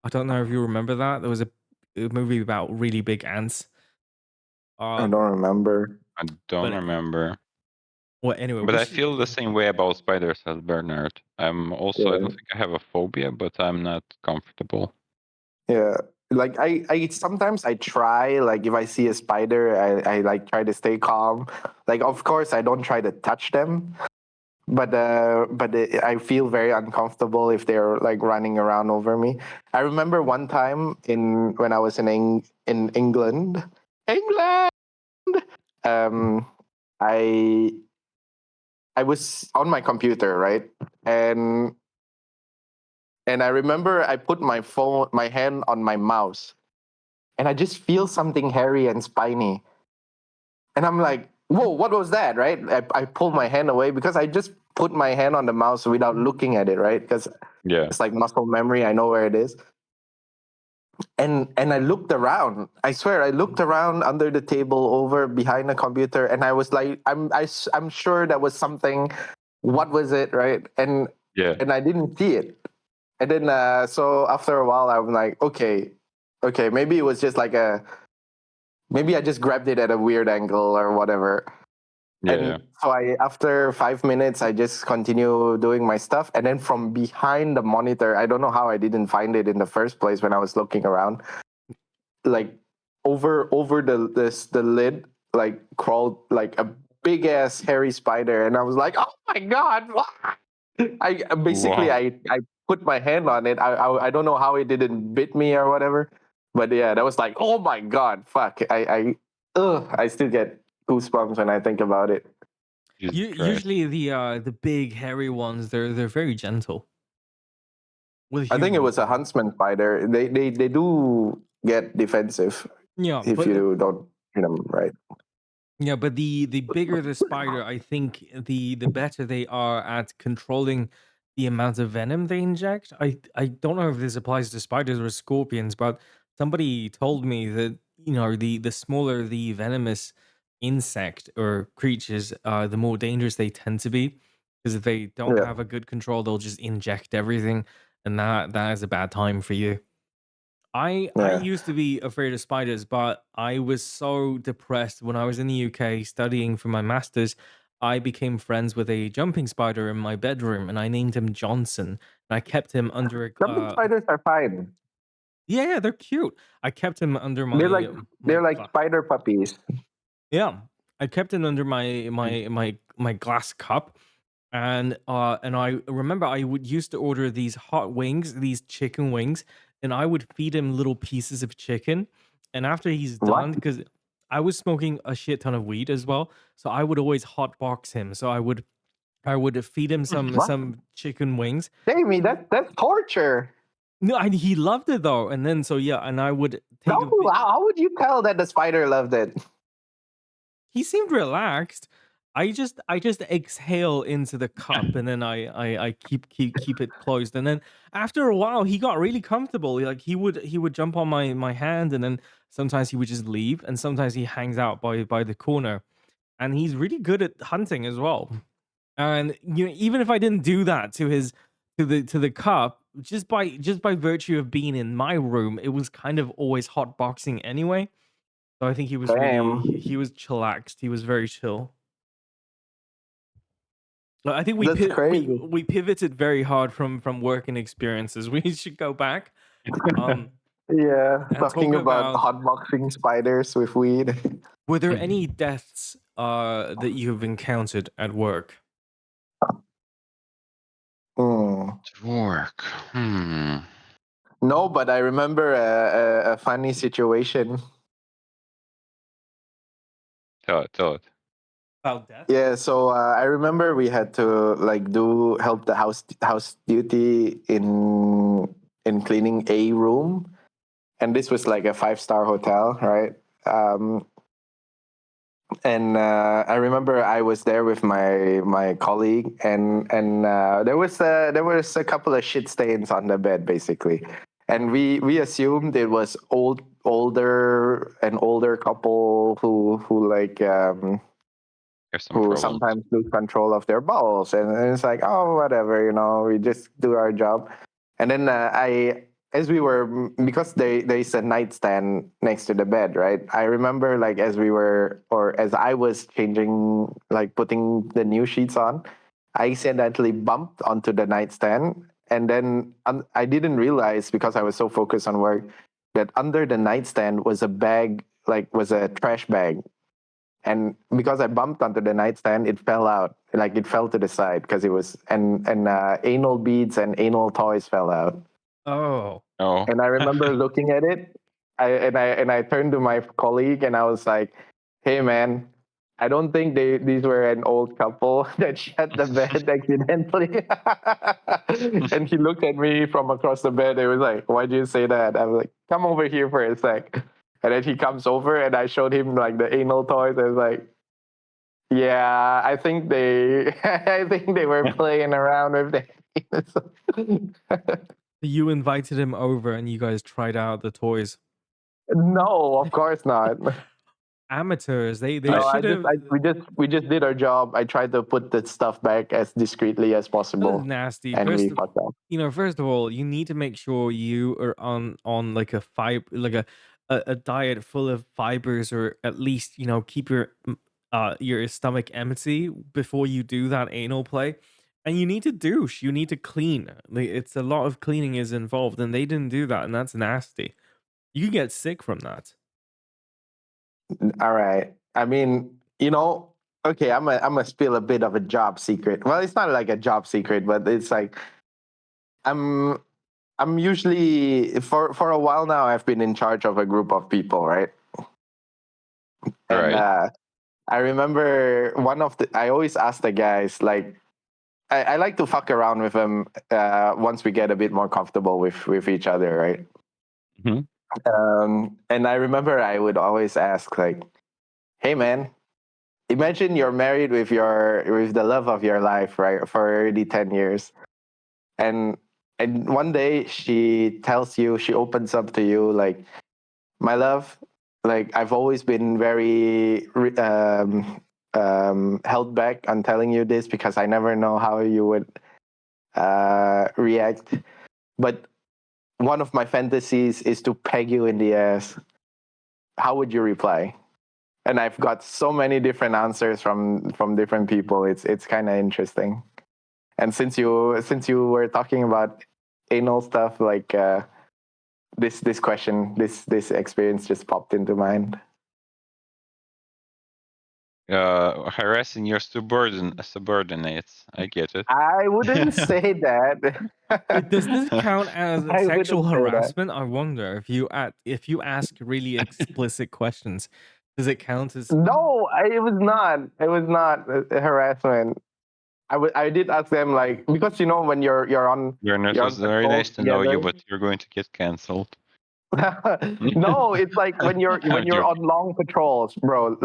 I don't know if you remember that. There was a movie about really big ants. I Um, don't remember. I don't but remember. well, anyway, But we I should. feel the same way about spiders as Bernard. I don't Yeah, think I have a phobia, but I'm not comfortable. yeah. Like I sometimes I try. Like if I see a spider, I like try to stay calm. Like of course I don't try to touch them, I feel very uncomfortable if they're like running around over me. I remember one time when I was in England, um, I I was on my computer, right, and I remember I put my hand on my mouse, and I just feel something hairy and spiny, and I'm like, whoa, what was that, right? I pulled my hand away because I just put my hand on the mouse without looking at it, right? Because Yeah. it's like muscle memory. I know where it is. And I looked around. I swear, I looked around under the table, over behind the computer, and I was like, I'm sure that was something. What was it, right? Yeah. And I didn't see it. And then so after a while, I'm like, okay, maybe it was just like maybe I just grabbed it at a weird angle or whatever. Yeah. And so after 5 minutes, I just continue doing my stuff. And then from behind the monitor, I don't know how I didn't find it in the first place when I was looking around. Like over the lid, like crawled like a big ass hairy spider, and I was like, oh my god! What? I basically Wow. I put my hand on it. I don't know how it didn't bit me or whatever, but yeah, that was like, oh my god, fuck! I still get goosebumps when I think about it. Jesus Christ. Usually the big hairy ones, they're very gentle with I think it humans. was a huntsman spider. They do get defensive Yeah, if you don't treat them right. but the bigger the spider, I think the better they are at controlling the amount of venom they inject. I don't know if this applies to spiders or scorpions, but somebody told me that the smaller the venomous insect or creatures, the more dangerous they tend to be. Because if they don't Yeah, have a good control, they'll just inject everything, and that is a bad time for you. I yeah. used to be afraid of spiders, but I was so depressed when I was in the UK studying for my masters. I became friends with a jumping spider in my bedroom, and I named him Johnson. And I kept him under a Jumping spiders are fine. yeah, they're cute. I kept him under They're my like my they're like spider puppies. yeah, I kept it under my glass cup, and I remember I would used to order these hot wings, these chicken wings, and I would feed him little pieces of chicken, and after he's What? done, because I was smoking a shit ton of weed as well, so I would always hot box him. So I would feed him What? some chicken wings. Jamie, that's torture. No, he loved it though, and then so yeah, and I would take How, a bit. how would you tell that the spider loved it? He seemed relaxed. I just exhale into the cup, and then I keep it closed. And then after a while he got really comfortable. Like he would jump on my hand, and then sometimes he would just leave, and sometimes he hangs out by the corner. And he's really good at hunting as well. And even if I didn't do that to the cup, just by virtue of being in my room, it was kind of always hot boxing anyway. So I think he was really Damn, he was chillaxed. He was very chill. I think we that's pi- we crazy. we pivoted very hard from work and experiences. We should go back um Yeah, and talk talking about about, hotboxing spiders with weed. were there any deaths that you've encountered at work? Hmm. Work. Hmm. No, but I remember a funny situation. Tell it. About death? Yeah, so I remember we had to like do help the house duty in cleaning a room, and this was like a 5-star hotel, right? Um, and I remember I was there with my colleague, and there was a couple of shit stains on the bed, basically, and we assumed it was older couple who like Have some who problems. sometimes lose control of their bowels, and it's like, oh, whatever, we just do our job. And then I as we were because there's a nightstand next to the bed, right? I remember, like, as I was changing, like putting the new sheets on, I accidentally bumped onto the nightstand, and then I didn't realize, because I was so focused on work, that under the nightstand was a bag, like was a trash bag. and because I bumped onto the nightstand, it fell out. Like it fell to the side because it was and anal beads and anal toys fell out. Oh. Oh. And I remember looking at it. I turned to my colleague and I was like, "Hey man, I don't think these were an old couple that shut the bed accidentally." And he looked at me from across the bed. He was like, "Why'd you say that?" I was like, "Come over here for a sec." And then he comes over and I showed him like the anal toys. I was like, "Yeah, I think they I think they were playing around with the." You invited him over and you guys tried out the toys. No, of course not. Amateurs, they No, I should have. we just did our job. I tried to put the stuff back as discreetly as That was possible, nasty. and we fucked up. First of all, you need to make sure you are on like a like a diet full of fibers, or at least keep your stomach empty before you do that anal play. And you need to douche. You need to clean. Like, it's a lot of cleaning is involved, and they didn't do that, and that's nasty. You could get sick from that. All right. I mean, okay, I'm gonna spill a bit of a job secret. Well, it's not like a job secret, but it's like I'm I'm usually for a while now. I've been in charge of a group of people, right? And right. I remember I always ask the guys like I like to fuck around with them once we get a bit more comfortable with each other, right? Mhm. And I remember I would always ask like, "Hey man, imagine you're married with the love of your life, right, for already 10 years, and one day she opens up to you like, my love, like I've always been very held back on telling you this because I never know how you would react, but one of my fantasies is to peg you in the ass. How would you reply?" And I've got so many different answers from different people. It's kind of interesting. And since you were talking about anal stuff, like this question, this experience just popped into mind. Harassing your subordinates. I get it. I wouldn't say that. Does this count as I sexual wouldn't say that. harassment? I wonder if you ask really explicit questions, does it count as? No, it was not. It was not harassment. I did ask them like because when Bernard, it you're on was very patrol nice to know you, together. but you're going to get cancelled. No, it's like when I'm you're on joking. long patrols, bro.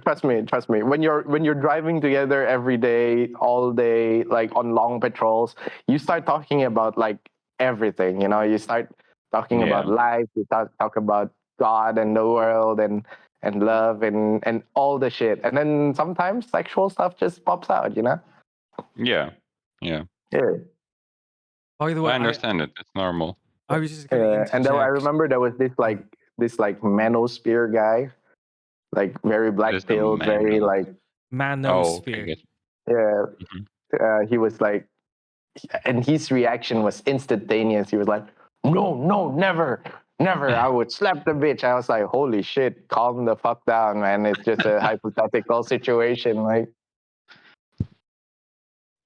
Trust me. When you're driving together every day, all day, like on long patrols, you start talking about like everything. You start talking about Yeah. life. You talk about God and the world and love and all the shit. And then sometimes sexual stuff just pops out. Yeah. Yeah. Yeah. By the way, I I understand it. It's normal. I was just gonna Yeah. And then I interject. remember there was this manosphere guy, like very What is black the pilled, very manos? like Oh, okay, Manosphere. good. yeah. Mhm. He was like, and his reaction was instantaneous. He was like, "No, no, never, never. I would slap the bitch." I was like, "Holy shit, calm the fuck down, man. It's just a hypothetical situation." Like,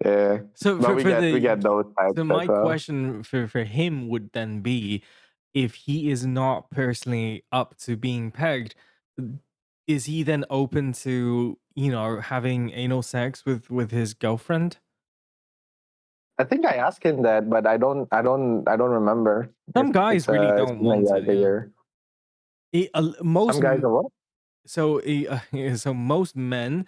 yeah, So but for we for get we the get those types so as my well. question for him would then be, if he is not personally up to being pegged, is he then open to having anal sex with his girlfriend? I think I asked him that, but I don't remember. Some It's guys really it's don't been want like it. a Yeah. year. Most Some guys are what? so most men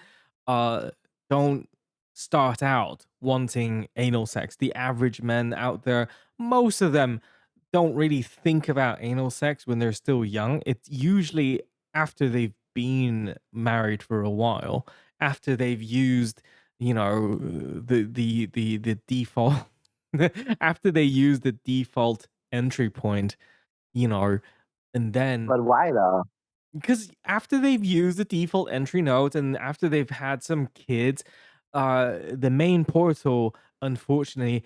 don't start out wanting anal sex. The average men out there, most of them don't really think about anal sex when they're still young. It's usually after they've been married for a while, after they've used, the default after they use the default entry point, you know, and then But why though? because after they've used the default entry node and after they've had some kids, the main portal unfortunately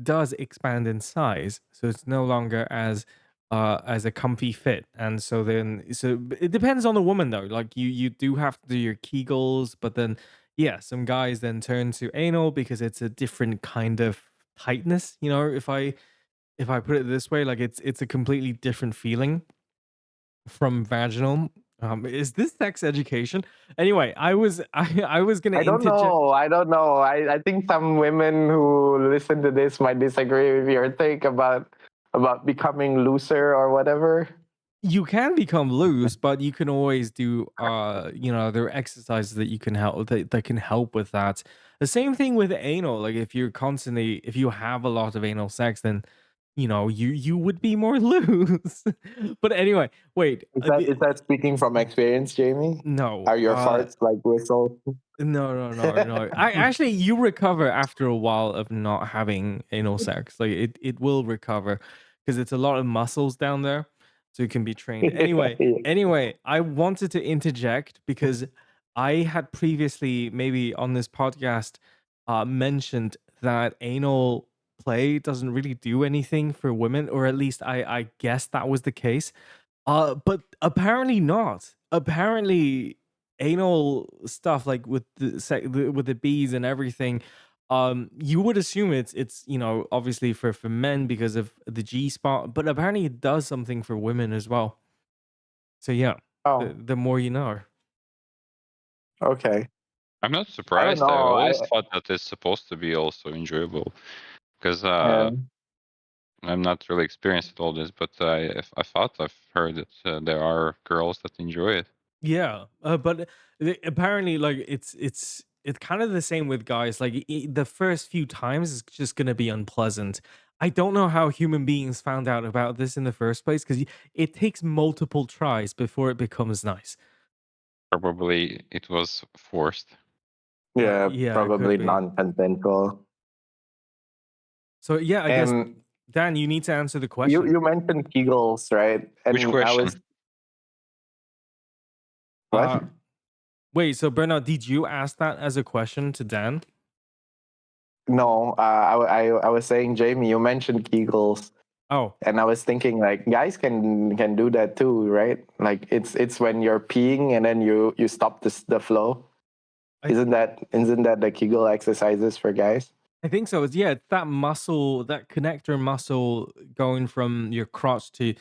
does expand in size, so it's no longer as as a comfy fit. And so then it depends on the woman though. Like you do have to do your Kegels, but then yeah, some guys then turn to anal because it's a different kind of tightness, you know, if I put it this way, like it's a completely different feeling from vaginal. Is this sex education? Anyway, I was gonna I don't interject. know. I don't know. I think some women who listen to this might disagree with your take about becoming looser or whatever. You can become loose, but you can always do you know, there are exercises that you can help that can help with that. The same thing with anal. Like if you have a lot of anal sex, then you know, you would be more loose. But anyway, wait. Is that speaking from experience, Jamie? No. Are your farts like whistles? No, no, no, no. I actually you recover after a while of not having anal sex. Like it will recover because it's a lot of muscles down there, so it can be trained. Anyway, I wanted to interject because I had previously maybe on this podcast mentioned that anal play doesn't really do anything for women, or at least I guess that was the case. But apparently not. Apparently, anal stuff like with with the bees and everything, you would assume it's you know obviously for men because of the G spot, but apparently it does something for women as well. So yeah, Oh, the more you know. okay. I'm not I don't surprised. I know. always thought that it's supposed to be also enjoyable because Um, I'm not really experienced with all this, but I thought I've heard that there are girls that enjoy it. Yeah, but apparently, like it's kind of the same with guys. Like the first few times is just gonna be unpleasant. I don't know how human beings found out about this in the first place because it takes multiple tries before it becomes nice. Probably it was forced. yeah, Yeah, it could probably be. non-consensual. So yeah, I guess And Dan, you need to answer the you question. you mentioned Kegels, right? Which And I was question? what? Uh, Wait, so Bernard, did you ask that as a question to Dan? No, I was saying, Jamie, you mentioned Kegels, Oh, and I was thinking like guys can do that too, right? Like it's when you're peeing and then you stop the flow. I Isn't that the Kegel exercises for guys? I think so. It's yeah, it's that muscle, that connector muscle going from your crotch to,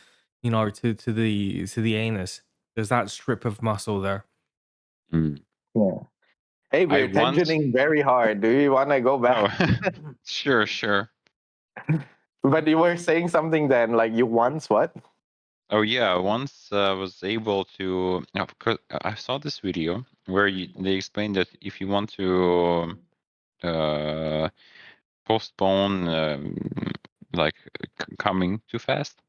you know, to the anus. There's that strip of muscle there. Mm. Yeah. Hey, I we're once. tensioning very hard. Do you want to go Oh, back? sure, sure. But you were saying something then, like you once what? Oh yeah, once I was able to. Of course, I saw this video where they explained that if you want to uh, postpone like coming too fast,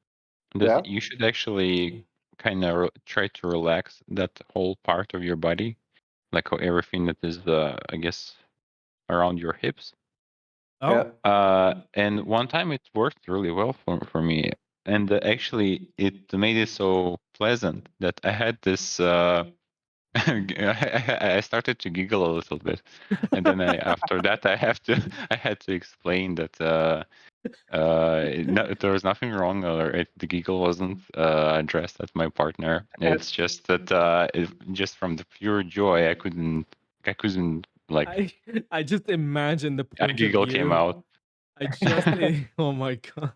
Yeah. that you should actually kind of try to relax that whole part of your body, like how everything that is, I guess, around your hips. Oh, Yeah. And one time it worked really well for me, and actually it made it so pleasant that I had this. I started to giggle a little bit, and then after that I had to explain that no, there was nothing wrong, or the giggle wasn't addressed at my partner. It's just that just from the pure joy, I couldn't like I I just imagine the a point of giggle came view. out. Oh my god.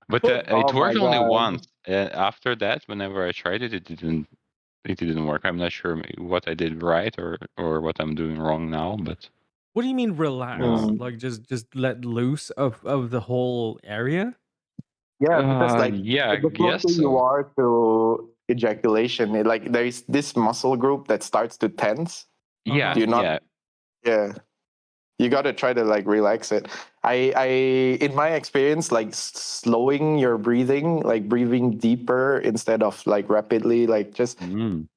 But But Oh it my worked only god. once. After that, whenever I tried it, it didn't work. I'm not sure what I did right or what I'm doing wrong now, but what do you mean relax? uh, Mm. Like just let loose of the whole area? Yeah, because like yeah, I the guess closer you so. are to ejaculation, like there is this muscle group that starts to tense. Yeah, Do Uh-huh. you not? yeah. Yeah, you got to try to like relax it. I in my experience, like slowing your breathing, like breathing deeper instead of like rapidly, like just Mm.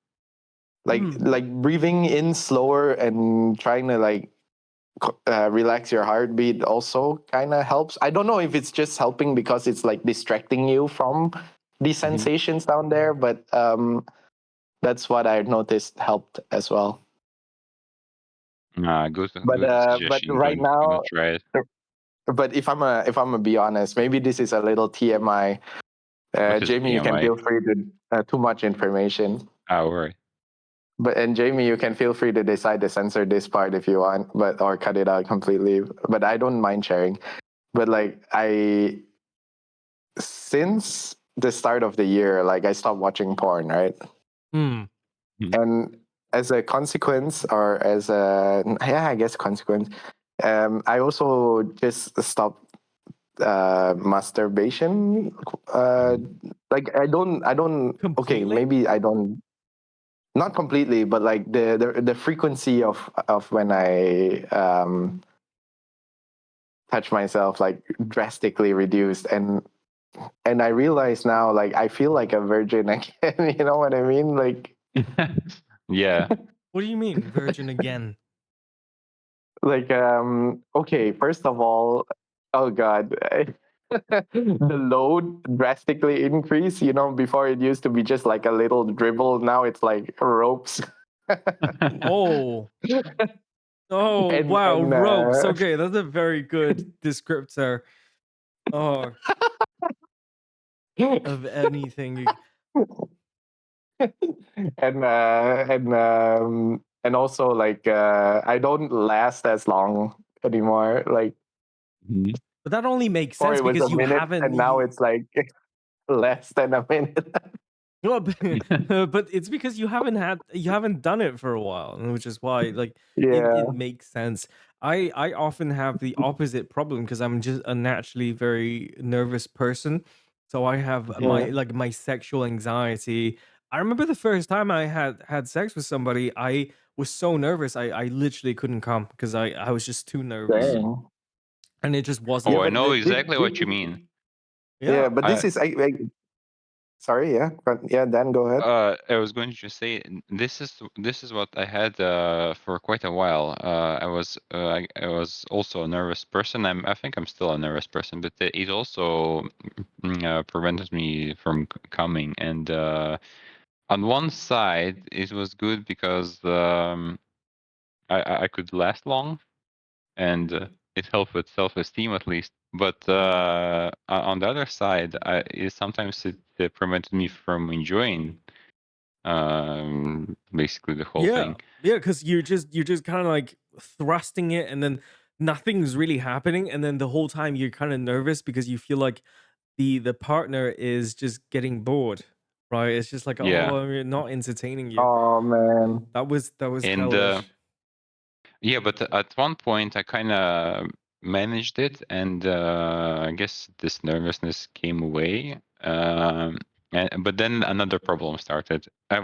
Hmm. like breathing in slower and trying to like relax your heartbeat also kind of helps. I don't know if it's just helping because it's like distracting you from these Mhm. sensations down there, but that's what I noticed helped as well. Good, But good but suggestion. right Gonna now, try it. but if I'm a be honest, maybe this is a little TMI. What is Jamie, you can TMI? feel free to too much information. Oh, right. And Jamie, you can feel free to decide to censor this part if you want, but or cut it out completely. But I don't mind sharing. But like since the start of the year, like I stopped watching porn, right? Hmm. Mhm. And as a consequence, or as a yeah, I guess consequence, I also just stopped masturbation. Mhm. Like I don't. Okay, Completely? maybe I don't. Not completely, but like the frequency of when I touch myself like drastically reduced, and I realize now like I feel like a virgin again. You know what I mean? Yeah. What do you mean, virgin again? Okay, first of all, oh god. The load drastically increased. You know, before it used to be just like a little dribble. Now it's like ropes. Oh. Oh, wow, And ropes. Okay, that's a very good descriptor. Oh, of anything. and also like I don't last as long anymore. Like Mhm. But that only makes before sense it was because a you minute, haven't. and now it's like less than a minute. No, but it's because you haven't done it for a while, and which is why like it Yeah. makes sense. I often have the opposite problem because I'm just a naturally very nervous person. So I have my Yeah. like my sexual anxiety. I remember the first time I had sex with somebody, I was so nervous. I literally couldn't come because I was just too nervous, Mm. Dang. and it just Yeah, Oh, wasn't. I but know exactly what you mean. yeah, Yeah. but this I is sorry, yeah, yeah. Dan, go ahead. I was going to just say this is what I had for quite a while. I was also a nervous person. I think I'm still a nervous person, but it also prevented me from coming. And on one side, it was good because I could last long, and it helped with self-esteem at least. But on the other side, sometimes it prevented me from enjoying basically the whole Yeah, thing. yeah, because you're just kind of like thrusting it, and then nothing's really happening, and then the whole time you're kind of nervous because you feel like the partner is just getting bored, right? It's just like, Yeah, oh, I'm not entertaining you. Oh man. That was and hellish. yeah, but at one point I kind of managed it, and I guess this nervousness came away. But then another problem started. I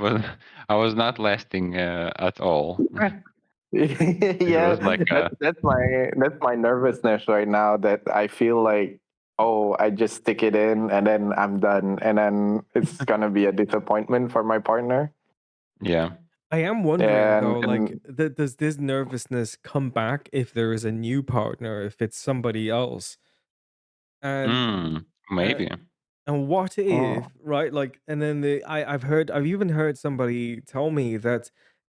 was not lasting at all. It Yeah, was like that's my nervousness right now. That I feel like, oh, I just stick it in and then I'm done, and then it's gonna be a disappointment for my partner. yeah. I am wondering And though, like, does this nervousness come back if there is a new partner, if it's somebody else? And uh, Maybe. And what if, oh, right? Like, and then I've even heard somebody tell me that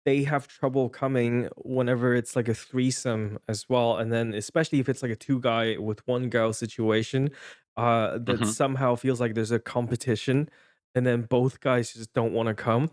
they have trouble coming whenever it's like a threesome as well. And then especially if it's like a two guy with one girl situation, that Hmm. somehow feels like there's a competition, and then both guys just don't want to come.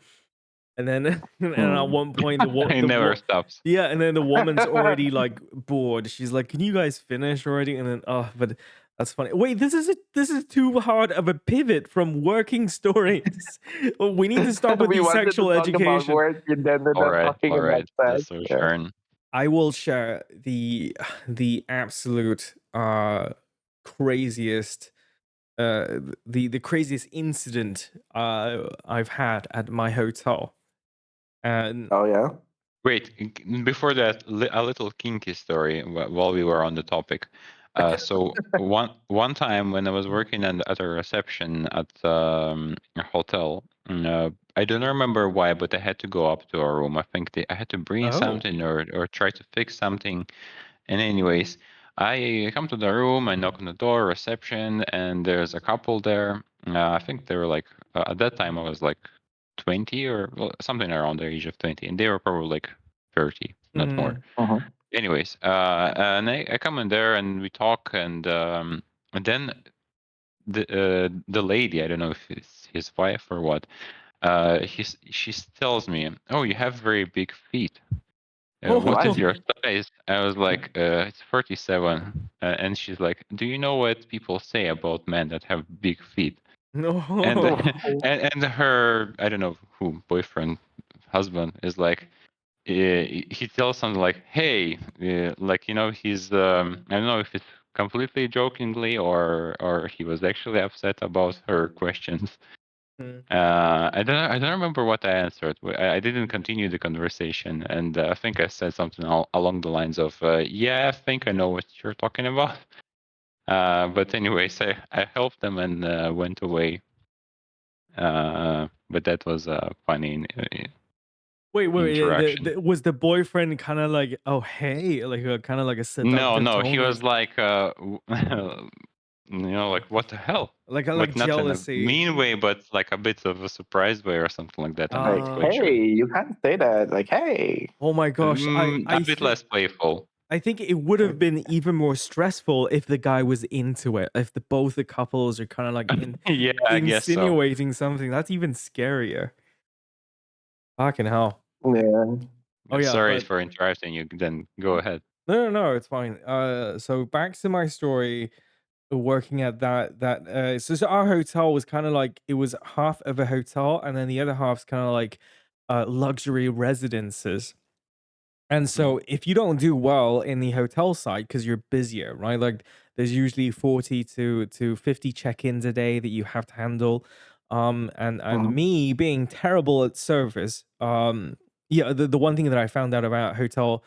And then and at hmm. one point It never stops. yeah, and then the woman's already like bored. She's like, "Can you guys finish already?" And then but that's funny. Wait, this is too hard of a pivot from working stories. Well, we need to stop with We the wanted to sexual talk about education. work and ended All up right, talking all about right. sex. That's our Yeah. turn. I will share the absolute craziest the craziest incident I've had at my hotel. And Oh yeah. Wait, before that, a little kinky story while we were on the topic. So one time when I was working at a reception at a hotel, I don't remember why, but I had to go up to a room. I think I had to bring oh. something or try to fix something. And anyways, I come to the room, I knock on the door, reception, and there's a couple there. I think they were like at that time I was like 20 or well, something around the age of 20, and they were probably like 30, not more. Mm. Uh-huh. Anyways, and I come in there and we talk, and then the lady, I don't know if it's his wife or what. She tells me, "Oh, you have very big feet. What is What? your size?" I was like, "It's 47." And she's like, "Do you know what people say about men that have big feet?" And No. and her, I don't know who, boyfriend, husband, is like, he tells something like, "Hey," like, he's I don't know if it's completely jokingly or he was actually upset about her questions. Mm. I don't remember what I answered. I didn't continue the conversation, and I think I said something along the lines of, "Yeah, I think I know what you're talking about." But anyways, I helped them and went away. But that was a funny Wait. interaction. Was the boyfriend kind of like, oh hey, like a kind of like a No, seductive no, he tone, or was like, like, what the hell? like Like, not in a jealousy? mean way, but like a bit of a surprise way or something like that. I'm not Like, quite sure. hey, you can't say that. Like, hey. Oh my gosh, A bit less playful. I think it would have been even more stressful if the guy was into it. If both the couples are kind of like Yeah, I guess so. insinuating something, that's even scarier. Fucking hell. Yeah. Oh yeah, Sorry but for interrupting you. Then go ahead. no, it's fine. So back to my story. Working at so our hotel was kind of like, it was half of a hotel, and then the other half's kind of like luxury residences. And Mhm. so if you don't do well in the hotel side because you're busier, right? Like there's usually 40 to 50 check-ins a day that you have to handle. And Mhm. me being terrible at service, yeah, the one thing that I found out about hotel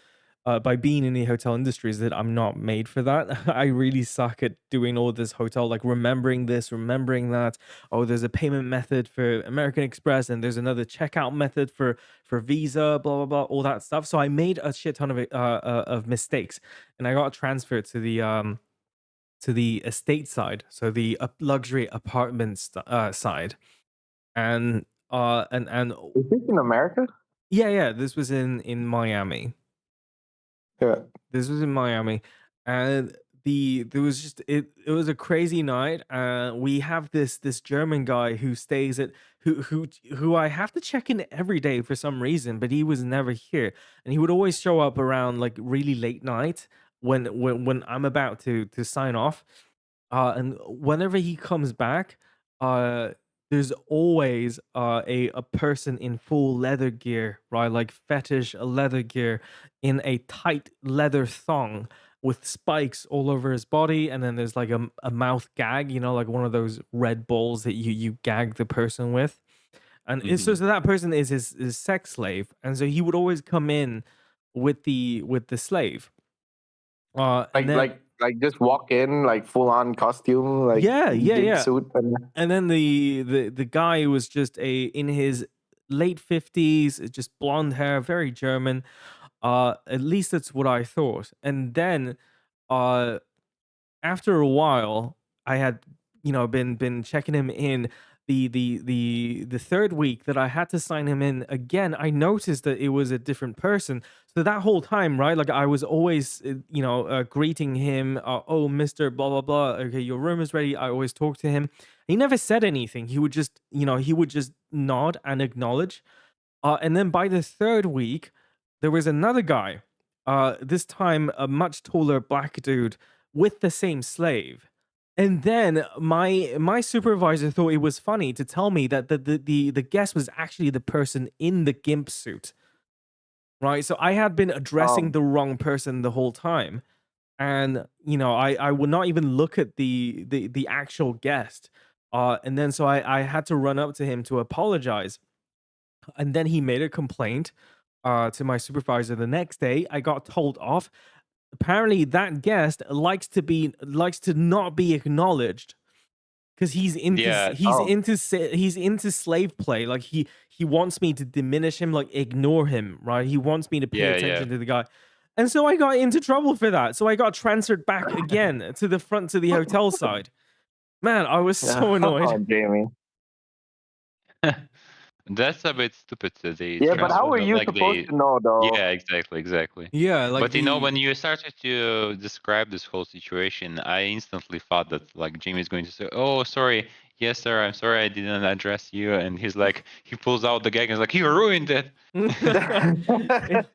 by being in the hotel industry is that I'm not made for that. I really suck at doing all this hotel, like remembering this, remembering that. Oh, there's a payment method for American Express, and there's another checkout method for Visa, blah blah blah, all that stuff. So I made a shit ton of of mistakes, and I got transferred to the estate side, so the luxury apartments side, and Is this in America? yeah, this was in Miami. Yeah. This was in Miami, and there was just it was a crazy night. We have this German guy who stays at who I have to check in every day for some reason, but he was never here, and he would always show up around like really late night when I'm about to sign off. And whenever he comes back, uh, there's always a person in full leather gear, right? Like fetish leather gear in a tight leather thong with spikes all over his body, and then there's like a mouth gag, like one of those red balls that you gag the person with. And it's Mhm. so that person is his sex slave, and so he would always come in with the slave. And then Like just walk in like full on costume, like gimp yeah. suit, and And then the guy was just in his late 50s, just blonde hair, very German. At least that's what I thought. And then uh after a while, I had, been checking him in the third week that I had to sign him in again. I noticed that it was a different person. So that whole time, right? Like I was always, greeting him. Oh, Mister Blah blah blah. Okay, your room is ready. I always talk to him. He never said anything. He would just, he would just nod and acknowledge. And then by the third week, there was another guy. This time a much taller black dude with the same slave. And then my supervisor thought it was funny to tell me that the guest was actually the person in the gimp suit. Right. So I had been addressing um, the wrong person the whole time. And I would not even look at the actual guest. And then so I had to run up to him to apologize, and then he made a complaint to my supervisor the next day. I got told off. Apparently, that guest likes to not be acknowledged because Yeah. oh, he's into slave play. Like he wants me to diminish him, like ignore him, right? He wants me to pay Yeah. Yeah. attention to the guy. And so I got into trouble for that. So I got transferred back again to the front, to the hotel side. Man, I was yeah. so annoyed. Jamie. That's a bit stupid that they Yeah, but how transfer are her you like supposed they. to know though? Yeah, exactly, exactly. Yeah, like But you know, the when you started to describe this whole situation, I instantly thought that like Jamie's going to say, "Oh, sorry, yes, sir, I'm sorry I didn't address you," and he's like, he pulls out the gag and is like, "You ruined it." It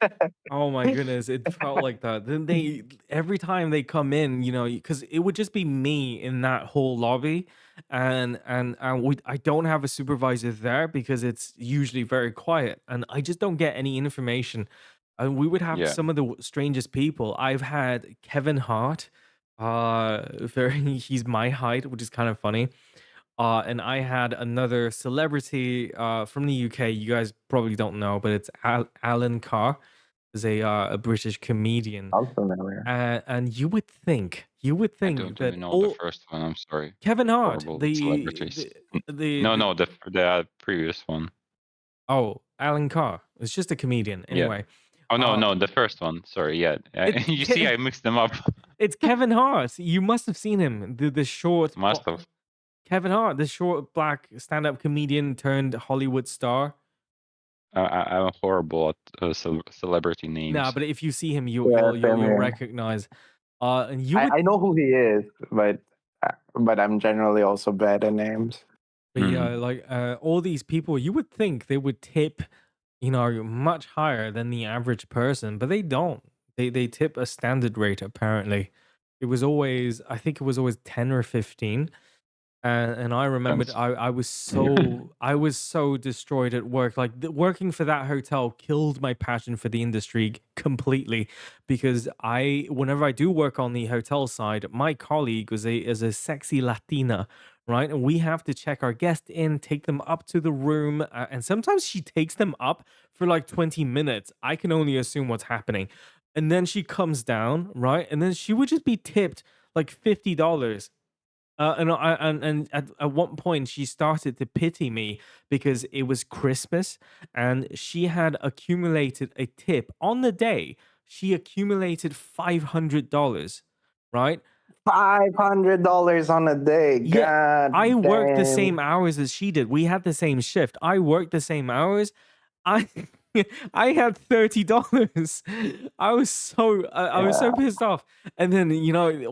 oh my goodness, it felt like that. Then they every time they come in, because it would just be me in that whole lobby, and I don't have a supervisor there because it's usually very quiet, and I just don't get any information. And we would have Yeah. some of the strangest people. I've had Kevin Hart, very he's my height, which is kind of funny. And I had another celebrity from the UK. You guys probably don't know, but it's Alan Carr, is a British comedian. Sounds familiar. And you would I think don't that even know the all first one. I'm sorry. Kevin Hart, Horrible with the celebrities. the the, No, the no, the previous one. oh Alan Carr, it's just a comedian Yeah. anyway. Oh no, Uh, no, the first one. Sorry. Yeah. it's You see, I mixed them up. it's Kevin Hart. You must have seen him. The short Must have. Kevin Hart, the short black stand-up comedian turned Hollywood star. I'm horrible at celebrity Nah, names. but if you see him, Yeah, same you'll here. recognize. And you would, I know who he is, but I'm generally also bad at names. but yeah, Mm. like all these people, you would think they would tip, much higher than the average person, but they don't. They tip a standard rate apparently. I think it was always 10 or 15. And I remembered Depends. I was so destroyed at work. Like working for that hotel killed my passion for the industry completely because whenever I do work on the hotel side, my colleague is a sexy Latina, right? And we have to check our guest in, take them up to the room, and sometimes she takes them up for like 20 minutes. I can only assume what's happening. And then she comes down, right? And then she would just be tipped like $50. And at one point she started to pity me because it was Christmas and she had accumulated a tip on the day. She accumulated $500, right? $500 on a day. Yeah, I God worked the same damn. hours as she did. We had the same shift. I worked the same hours. I I had $30. I was so Yeah. pissed off. And then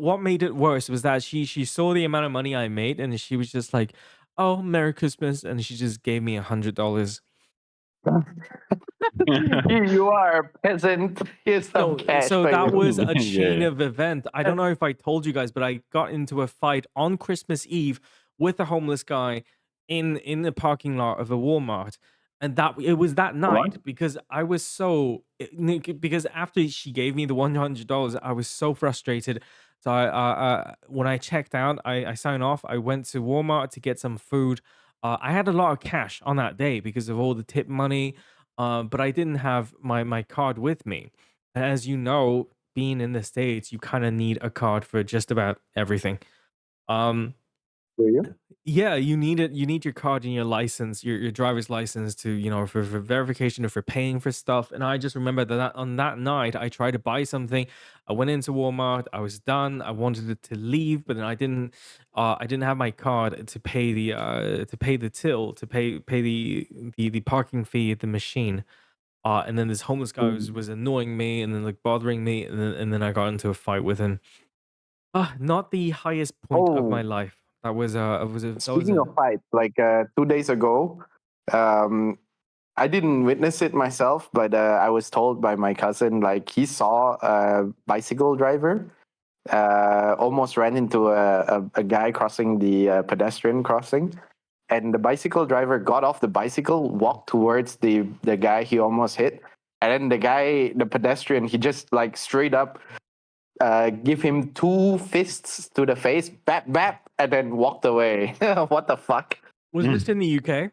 what made it worse was that she saw the amount of money I made and she was just like, "Oh, Merry Christmas," and she just gave me $100. You are a peasant. Here's some No, cash so for that you. was a Yeah, chain yeah. of event. I don't know if I told you guys, but I got into a fight on Christmas Eve with a homeless guy in the parking lot of a Walmart. And that it was that What? night because I was because after she gave me the $100, I was so frustrated. So when I checked out, I signed off. I went to Walmart to get some food. I had a lot of cash on that day because of all the tip money, but I didn't have my card with me. And as you know, being in the States, you kind of need a card for just about everything. Um, Do you? yeah, you need it. You need your card and your license, your driver's license to, for verification or for paying for stuff. And I just remember that on that night, I tried to buy something. I went into Walmart. I was done. I wanted it to leave, but then I didn't. I didn't have my card to pay the till to pay the parking fee at the machine. And then this homeless guy was, Mm. was annoying me and then like bothering me, and then I got into a fight with him. Not the highest point of my Oh, life. That was speaking a of fights, like 2 days ago, um, I didn't witness it myself, but I was told by my cousin, like he saw a bicycle driver almost ran into a guy crossing the pedestrian crossing. And the bicycle driver got off the bicycle, walked towards the guy he almost hit. And then the pedestrian, he just like straight up give him two fists to the face, bap, bap, and then walked away. What the fuck? Was this in the UK?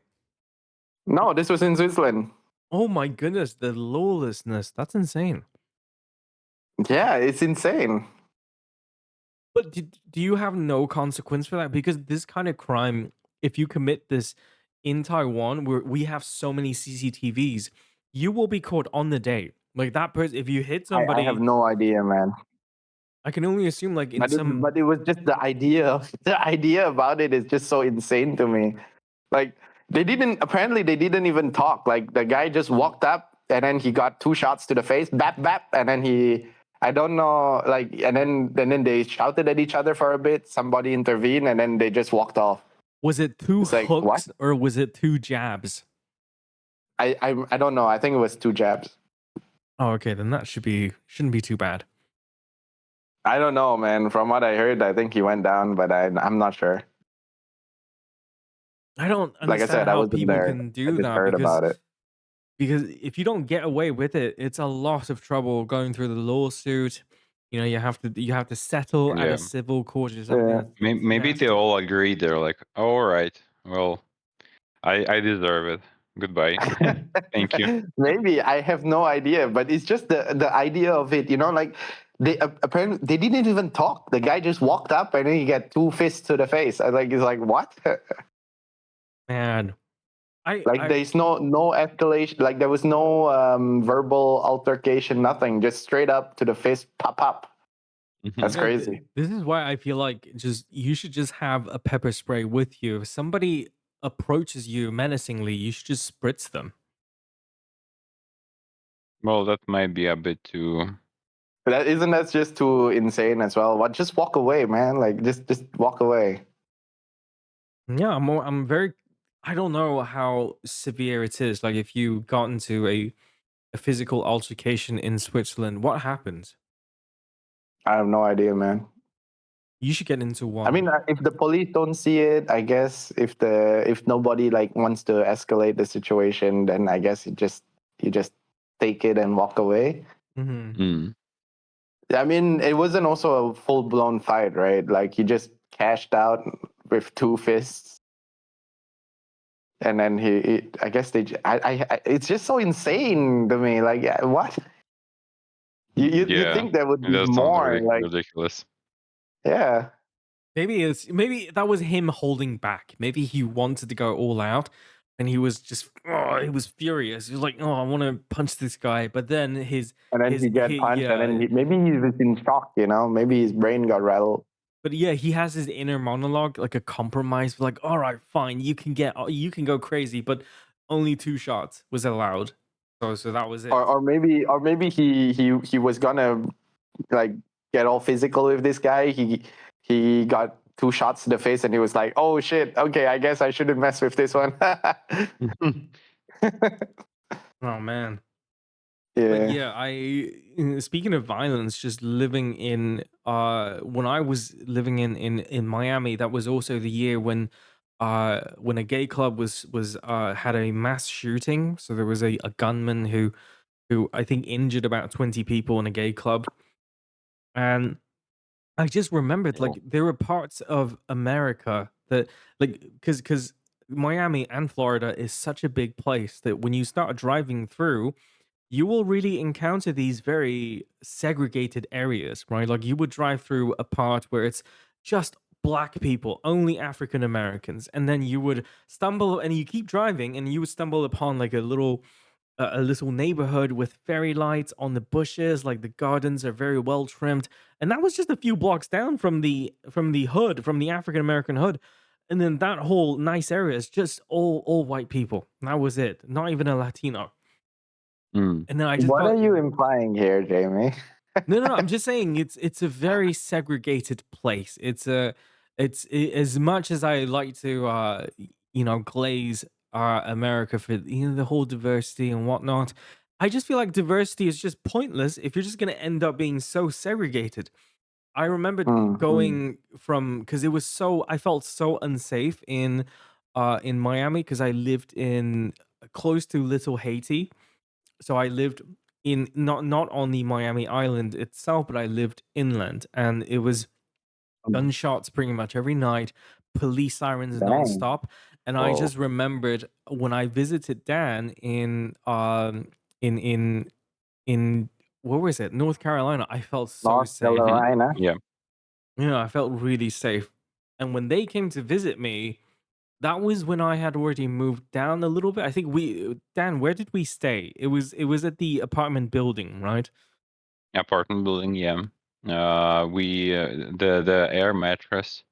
No, this was in Switzerland. Oh my goodness, the lawlessness. That's insane. Yeah, it's insane. But do you have no consequence for that? Because this kind of crime, if you commit this in Taiwan, where we have so many CCTVs, you will be caught on the day. Like that person, if you hit I have somebody, no idea, man. I can only assume like in some. But it was just the idea. The idea about it is just so insane to me. Like apparently they didn't even talk. Like the guy just walked up and then he got 2 shots to the face, bap bap, and then I don't know, like, and then they shouted at each other for a bit. Somebody intervened, and then they just walked off. Was it 2 It's like, what? hooks or was it 2 jabs? I don't know. I think it was 2 jabs. Oh, okay, then that shouldn't be too bad. I don't know, man. From what I heard, I think he went down, but I'm not sure. I don't Like I understand said, I how wasn't people there. can I do just that heard about it. because if you don't get away with it, it's a lot of trouble going through the lawsuit. You know, you have to settle at Yeah. a civil court or something. Yeah. That's Maybe they nasty. all agreed. They're like, all right, well, I deserve it. Goodbye. Thank you. Maybe, I have no idea, but it's just the idea of it. You know, like they apparently they didn't even talk. The guy just walked up and then he got 2 fists to the face. I like, it's like, what? Man, Like there's no escalation. Like there was no verbal altercation. Nothing. Just straight up to the fist. Pop pop. That's Yeah, crazy. this is why I feel like you should just have a pepper spray with you. If somebody approaches you menacingly, you should just spritz them. Well, that might be a bit too. That just too insane as well. What? Just walk away, man. Like just walk away. Yeah, I'm very. I don't know how severe it is. Like if you got into a physical altercation in Switzerland, what happens? I have no idea, man. You should get into I mean, one. if the police don't see it, I guess if nobody like wants to escalate the situation, then I guess you just take it and walk away. Hmm. I mean, it wasn't also a full blown fight, right? Like he just cashed out with 2 fists, and then I guess it's just so insane to me. Like, what? You Yeah, think there would be that sounds more? Like, ridiculous. yeah. Maybe that was him holding back. Maybe he wanted to go all out, and he was just he was furious. He was like, "Oh, I want to punch this guy," but then And then he get punched, and then yeah, maybe he was in shock. You know, maybe his brain got rattled. but yeah, he has his inner monologue, like a compromise. Like, all right, fine, you can go crazy, but only 2 shots was allowed. So that was it. Or maybe he was gonna like get all physical with this guy. He got 2 shots to the face, and he was like, "Oh shit! Okay, I guess I shouldn't mess with this one." Oh man. But Yeah. yeah, speaking of violence, just living in when I was living in Miami, that was also the year when a gay club was had a mass shooting. So there was a gunman who I think injured about 20 people in a gay club. And I just remembered Oh. like there were parts of America that like because Miami and Florida is such a big place that when you start driving through you will really encounter these very segregated areas, right? Like you would drive through a part where it's just black people, only African Americans, and then you would stumble and you keep driving and you would stumble upon like a little neighborhood with fairy lights on the bushes, like the gardens are very well trimmed. And that was just a few blocks down from the hood, from the African American hood. And then that whole nice area is just all white people. That was it. Not even a Latino. Mm. And then I just What are felt you implying here, Jamie? no. I'm just saying it's a very segregated place. As much as I like to glaze America for the whole diversity and whatnot. I just feel like diversity is just pointless if you're just gonna end up being so segregated. I remembered Mm. going from because it was so I felt so unsafe in Miami because I lived in close to Little Haiti, so I lived in not on the Miami Island itself, but I lived inland, and it was Mm. gunshots pretty much every night, police sirens Dang. nonstop, and I Whoa. just remembered when I visited Dan in in in where was it? North Carolina. I felt so North safe. Mhm. Carolina. Yeah. I felt really safe. And when they came to visit me, that was when I had already moved down a little bit. I think Dan, where did we stay? It was at the apartment building, right? Apartment building. Yeah. We the air mattress.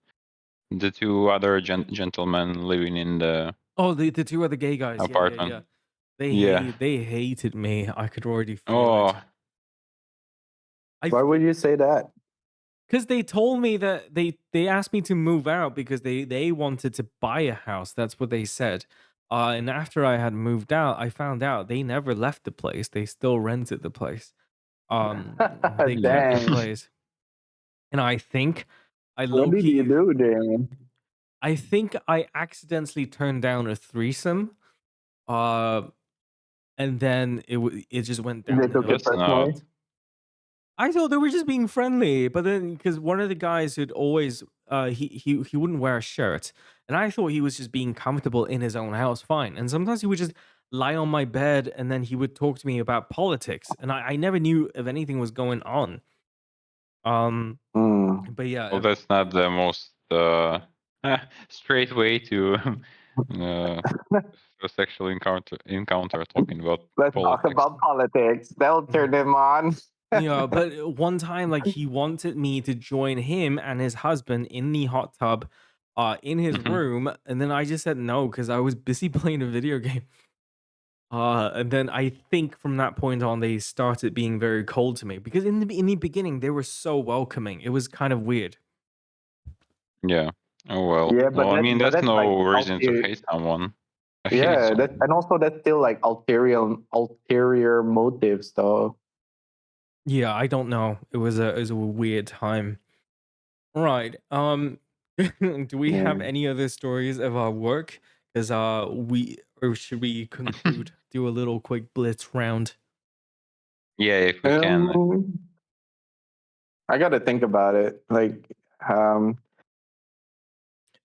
The two other gentlemen living in the Oh, the two other gay guys. Yeah, yeah, apartment. yeah. Yeah. They hated me. I could already feel it. Oh. I Why would think you say that? because they told me that they asked me to move out because they wanted to buy a house. That's what they said. And after I had moved out, I found out they never left the place. They still rented the place. They kept the Dang. place, and I think I What low did you key. do, Damon? I think I accidentally turned down a threesome. Uh, and then it just went They took downhill it Guess from not. personally. that. I thought they were just being friendly, but then because one of the guys who'd always he wouldn't wear a shirt, and I thought he was just being comfortable in his own house, fine. And sometimes he would just lie on my bed, and then he would talk to me about politics, and I never knew if anything was going on. Um, Hmm. but yeah, Well, that's not the most straight way to a sexual encounter talking about Let's talk politics. about politics. That'll turn them on. yeah. But one time, like he wanted me to join him and his husband in the hot tub, in his Hmm. room, and then I just said no because I was busy playing a video game. And then I think from that point on, they started being very cold to me because in the beginning they were so welcoming. It was kind of weird. Yeah. Oh well. Yeah, Well, I mean, but that's that's like no reason to ulterior. hate someone. I hate Yeah, that someone. and also that's still like ulterior motives, though. Yeah, I don't know. It was a weird time. Right. Do we have Yeah. any other stories of our work? Because we or should we conclude? Do a little quick blitz round. Yeah, if we can. Um, I got to think about it. Like, um,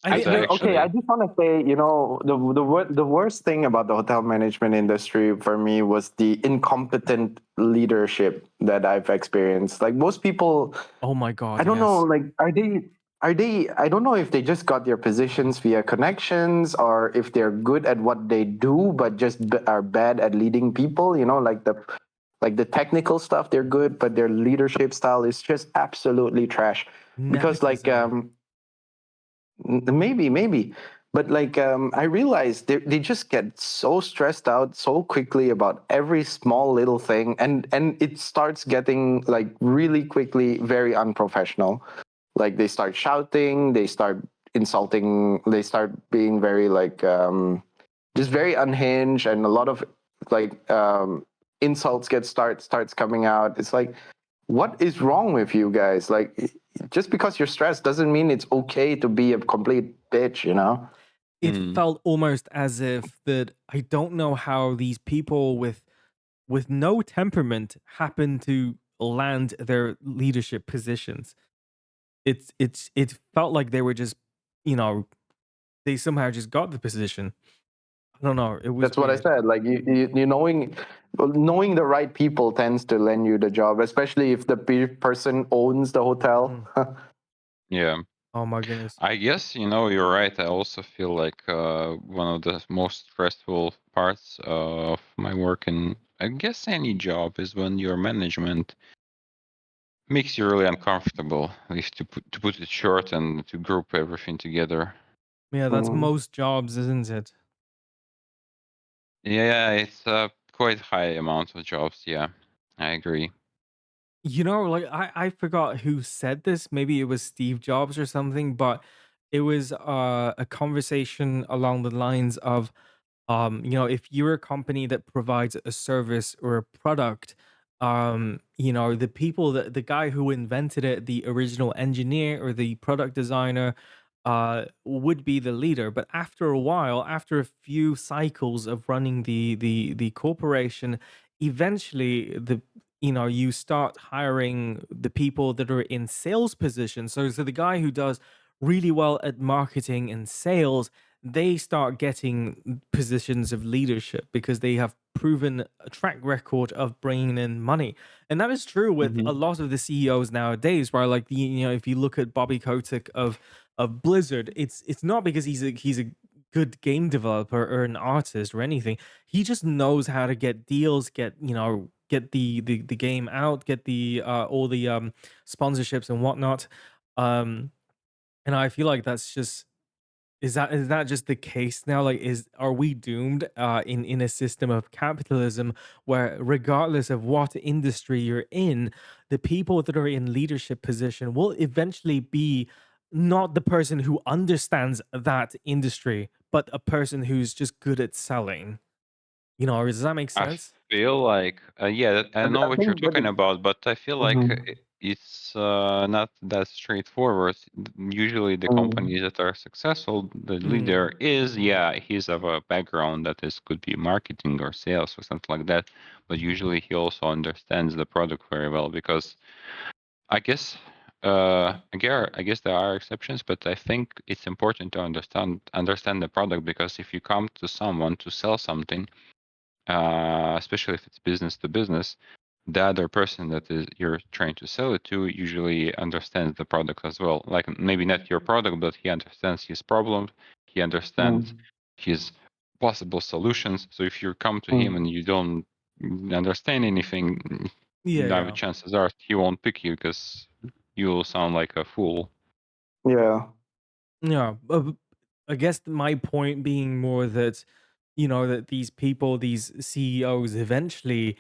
I think okay, I Actually. just want to say, the worst thing about the hotel management industry for me was the incompetent leadership that I've experienced. Like most people, oh my I god, don't know, yes. like I don't know if they just got their positions via connections or if they're good at what they do but just are bad at leading people, like the technical stuff they're good, but their leadership style is just absolutely trash. Because Nepotism. maybe, but I realized they just get so stressed out so quickly about every small little thing, and it starts getting like really quickly very unprofessional. Like they start shouting, they start insulting, they start being very just very unhinged, and a lot of insults starts coming out. It's like, what is wrong with you guys? Like, just because you're stressed doesn't mean it's okay to be a complete bitch, you know? It Mm. felt almost as if that I don't know how these people with no temperament happen to land their leadership positions. It felt like they were just, you know, they somehow just got the position. I don't know. It was That's what I weird. said. Like you knowing the right people tends to lend you the job, especially if the person owns the hotel. Mhm. Yeah. Oh my goodness. I guess, you're right. I also feel like one of the most stressful parts of my work in, I guess, any job is when your management makes you really uncomfortable, at least to put it short and to group everything together. Yeah, that's Mm. most jobs, isn't it? Yeah, it's a quite high amount of jobs. Yeah, I agree. You know, like I forgot who said this. Maybe it was Steve Jobs or something, but it was a conversation along the lines of if you're a company that provides a service or a product, the people that the guy who invented it, the original engineer or the product designer, would be the leader. But after a while, after a few cycles of running the corporation, eventually you start hiring the people that are in sales positions. So the guy who does really well at marketing and sales, they start getting positions of leadership because they have proven a track record of bringing in money. And that is true with a Hmm. lot of the CEOs nowadays, where like if you look at Bobby Kotick of Blizzard, it's not because he's a good game developer or an artist or anything. He just knows how to get deals, get the game out, get the all the sponsorships and whatnot. Um and I feel like that's just Is that just the case now? Like, are we doomed in a system of capitalism where regardless of what industry you're in, the people that are in leadership position will eventually be not the person who understands that industry, but a person who's just good at selling. Does that make I sense? feel like, yeah, I know I what you're think talking that. about, but I feel like Mhm. it's not that straightforward. Usually, the Mm, companies that are successful, the Mm. leader is, yeah, he's of a background that is could be marketing or sales or something like that. But usually, he also understands the product very well because I guess, I guess there are exceptions, but I think it's important to understand the product because if you come to someone to sell something, especially if it's business to business, the other person that is you're trying to sell it to usually understands the product as well. Like maybe not your product, but he understands his problems. He understands mm, his possible solutions. So if you come to him and mm. you don't understand anything, Yeah, now the yeah. chances are he won't pick you because you will sound like a fool. Yeah. Yeah, I guess my point being more that, that these people, these CEOs, eventually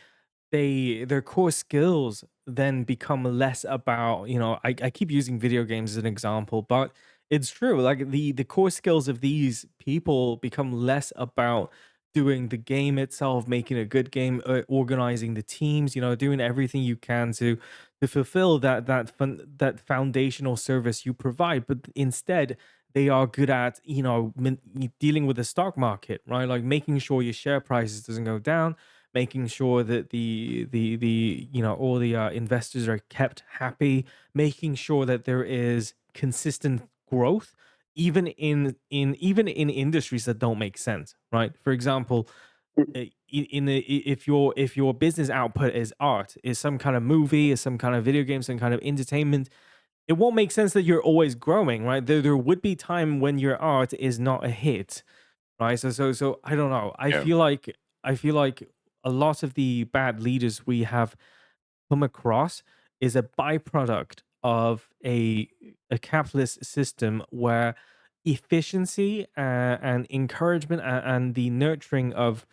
their core skills then become less about, I keep using video games as an example, but it's true. Like the core skills of these people become less about doing the game itself, making a good game, organizing the teams, doing everything you can to fulfill that foundational service you provide, but instead they are good at, dealing with the stock market, right? Like making sure your share prices doesn't go down, making sure that all the investors are kept happy, making sure that there is consistent growth, even in industries that don't make sense, right? For example, if your business output is art, is some kind of movie, is some kind of video game, some kind of entertainment, it won't make sense that you're always growing, right? There would be time when your art is not a hit, right? So I don't know. I Yeah. feel like a lot of the bad leaders we have come across is a byproduct of a capitalist system where efficiency and encouragement and the nurturing of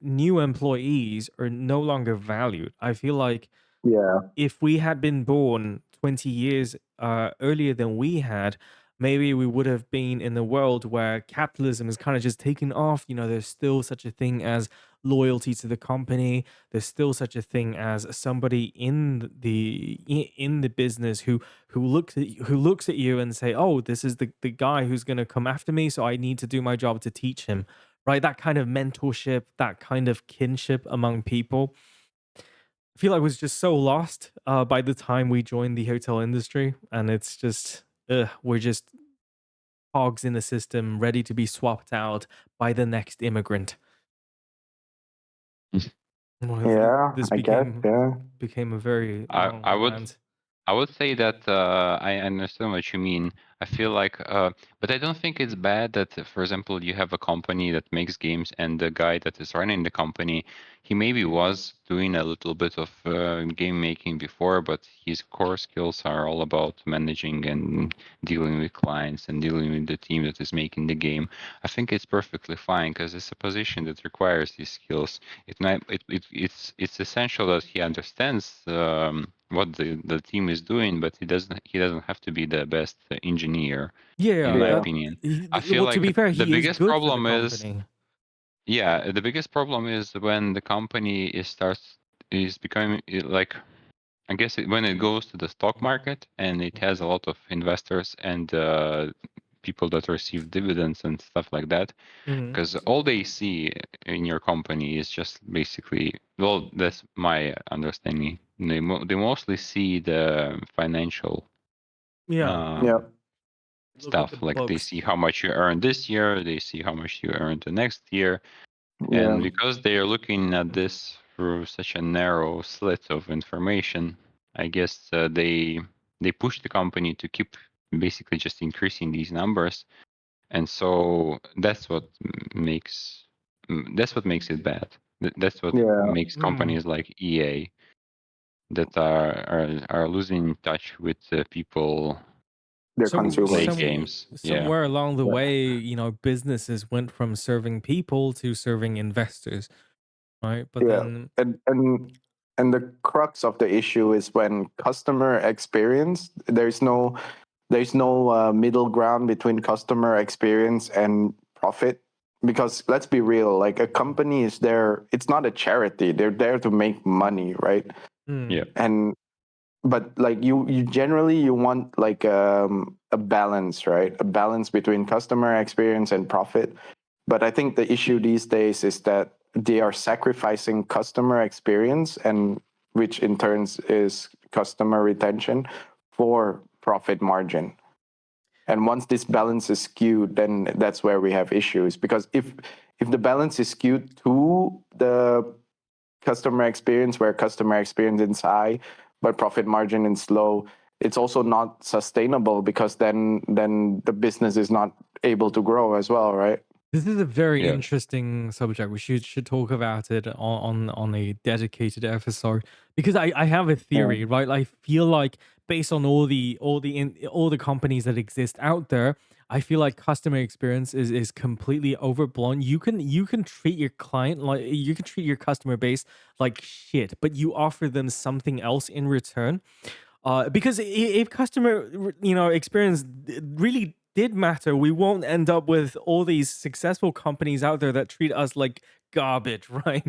new employees are no longer valued. I feel like Yeah. if we had been born 20 years earlier than we had, maybe we would have been in a world where capitalism is kind of just taken off. There's still such a thing as loyalty to the company. There's still such a thing as somebody in the business who looks at you and say, "Oh, this is the guy who's going to come after me, so I need to do my job to teach him." Right? That kind of mentorship, that kind of kinship among people, I feel like was just so lost by the time we joined the hotel industry, and it's just we're just hogs in the system, ready to be swapped out by the next immigrant. Well, Yeah. this I guess. Yeah. became a very I long I would rant. I would say that I understand what you mean. I feel like, but I don't think it's bad that, for example, you have a company that makes games and the guy that is running the company, he maybe was doing a little bit of game making before, but his core skills are all about managing and dealing with clients and dealing with the team that is making the game. I think it's perfectly fine because it's a position that requires these skills. It's essential that he understands what the team is doing, but he doesn't have to be the best engineer, in Yeah, my Yeah. opinion. I feel well, to like be fair, the he is biggest good for the problem is, company. yeah, the biggest problem is when the company is becoming like, I guess when it goes to the stock market and it has a lot of investors and people that receive dividends and stuff like that, Mhm. because all they see in your company is just basically, well, that's my understanding. They mostly see the financial Yeah, Yeah. um, look at the stuff. Like they books. see how much you earned this year, they see how much you earned the next year, Yeah. and because they are looking at this through such a narrow slit of information, I guess they push the company to keep basically just increasing these numbers, and so that's what makes it bad. That's what Yeah. makes Mm. companies like EA that are losing touch with people their Some play consumers. some games. Yeah. somewhere along the Yeah. way, businesses went from serving people to serving investors, right? But Yeah, then, and the crux of the issue is when customer experience, there's no middle ground between customer experience and profit, because let's be real, like a company is there, it's not a charity, they're there to make money, right? hmm, Yeah. And but like you generally you want like a balance, right? A balance between customer experience and profit. But I think the issue these days is that they are sacrificing customer experience, and which in turns is customer retention, for profit margin. And once this balance is skewed, then that's where we have issues. Because if the balance is skewed to the customer experience, where customer experience is high but profit margin is low, it's also not sustainable, because then the business is not able to grow as well, right? this is a very Yeah. interesting subject. We should talk about it on a dedicated episode, because I have a Yeah. theory, right? I feel like based on all the companies that exist out there, I feel like customer experience is completely overblown. You can treat your client like you can treat your customer base like shit, but you offer them something else in return. Because if customer experience really did matter, we won't end up with all these successful companies out there that treat us like garbage, right?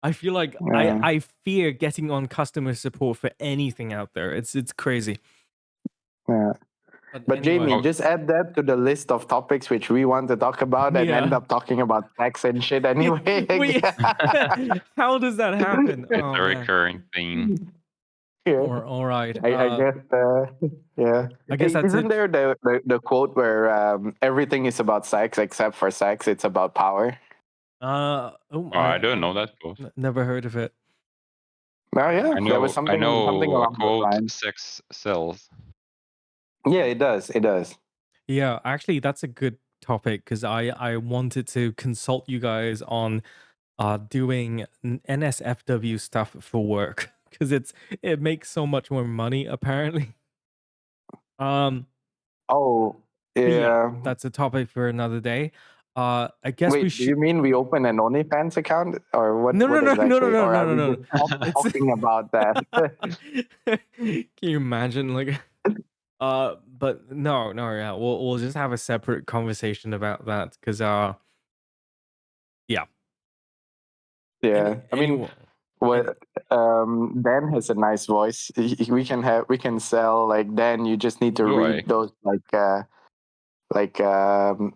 I feel like i Yeah. i fear getting on customer support for anything out there. It's crazy. Yeah. But But Jamie, anyway, Oh, just add that to the list of topics which we want to talk about and end yeah. up talking about tax and shit anyway. we How does that happen? it's Oh a man. recurring theme. Yeah. Or all right. I guess, yeah. I guess Hey, that's isn't it. there the quote where everything is about sex except for sex, it's about power? Oh, Oh, I don't know that quote. never heard of it. Oh, yeah, I there was know I something know a along those quote, lines. sex sells. Yeah, it does. It does. Yeah, actually, that's a good topic because I wanted to consult you guys on doing NSFW stuff for work because it makes so much more money apparently. Um, Oh, but yeah, yeah. that's a topic for another day. I guess we Wait, do should. you mean we open an OnlyFans account, or what? No, no, What no, no, no, exactly? no, Or no, are no, we no. just It's. talking about that? Can you imagine like? But no, no, yeah, we'll just have a separate conversation about that because yeah. Yeah, I mean, Anyone. And what? Dan has a nice voice. We can sell like Dan. You just need to Do read I? those like um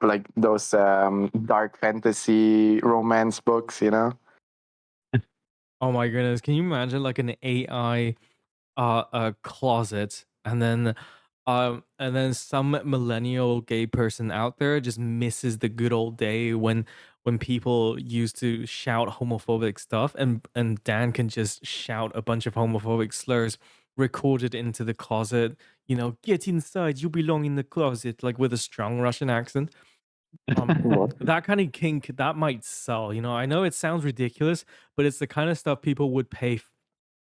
like those dark fantasy romance books. oh my goodness, can you imagine like an AI a closet and then some millennial gay person out there just misses the good old day when people used to shout homophobic stuff and Dan can just shout a bunch of homophobic slurs recorded into the closet, get inside, you belong in the closet, like with a strong Russian accent. What? That kind of kink that might sell. I know it sounds ridiculous, but it's the kind of stuff people would pay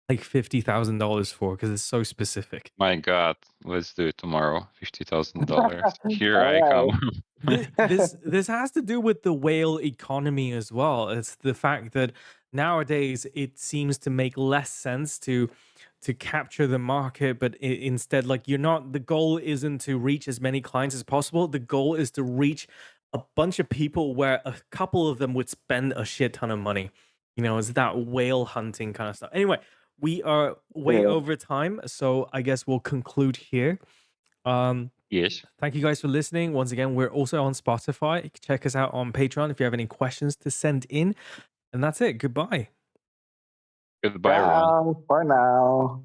like $50,000 for because it's so specific. My God, let's do it tomorrow. $50,000. Here I come. All This has to do with the whale economy as well. It's the fact that nowadays it seems to make less sense to capture the market, but instead, like you're not. The goal isn't to reach as many clients as possible. The goal is to reach a bunch of people where a couple of them would spend a shit ton of money. It's that whale hunting kind of stuff. Anyway, we are way Yeah. over time, so I guess we'll conclude here. Um, Yes. Thank you guys for listening. Once again, we're also on Spotify. Check us out on Patreon if you have any questions to send in. And that's it. Goodbye. Goodbye, everyone. Ciao for now.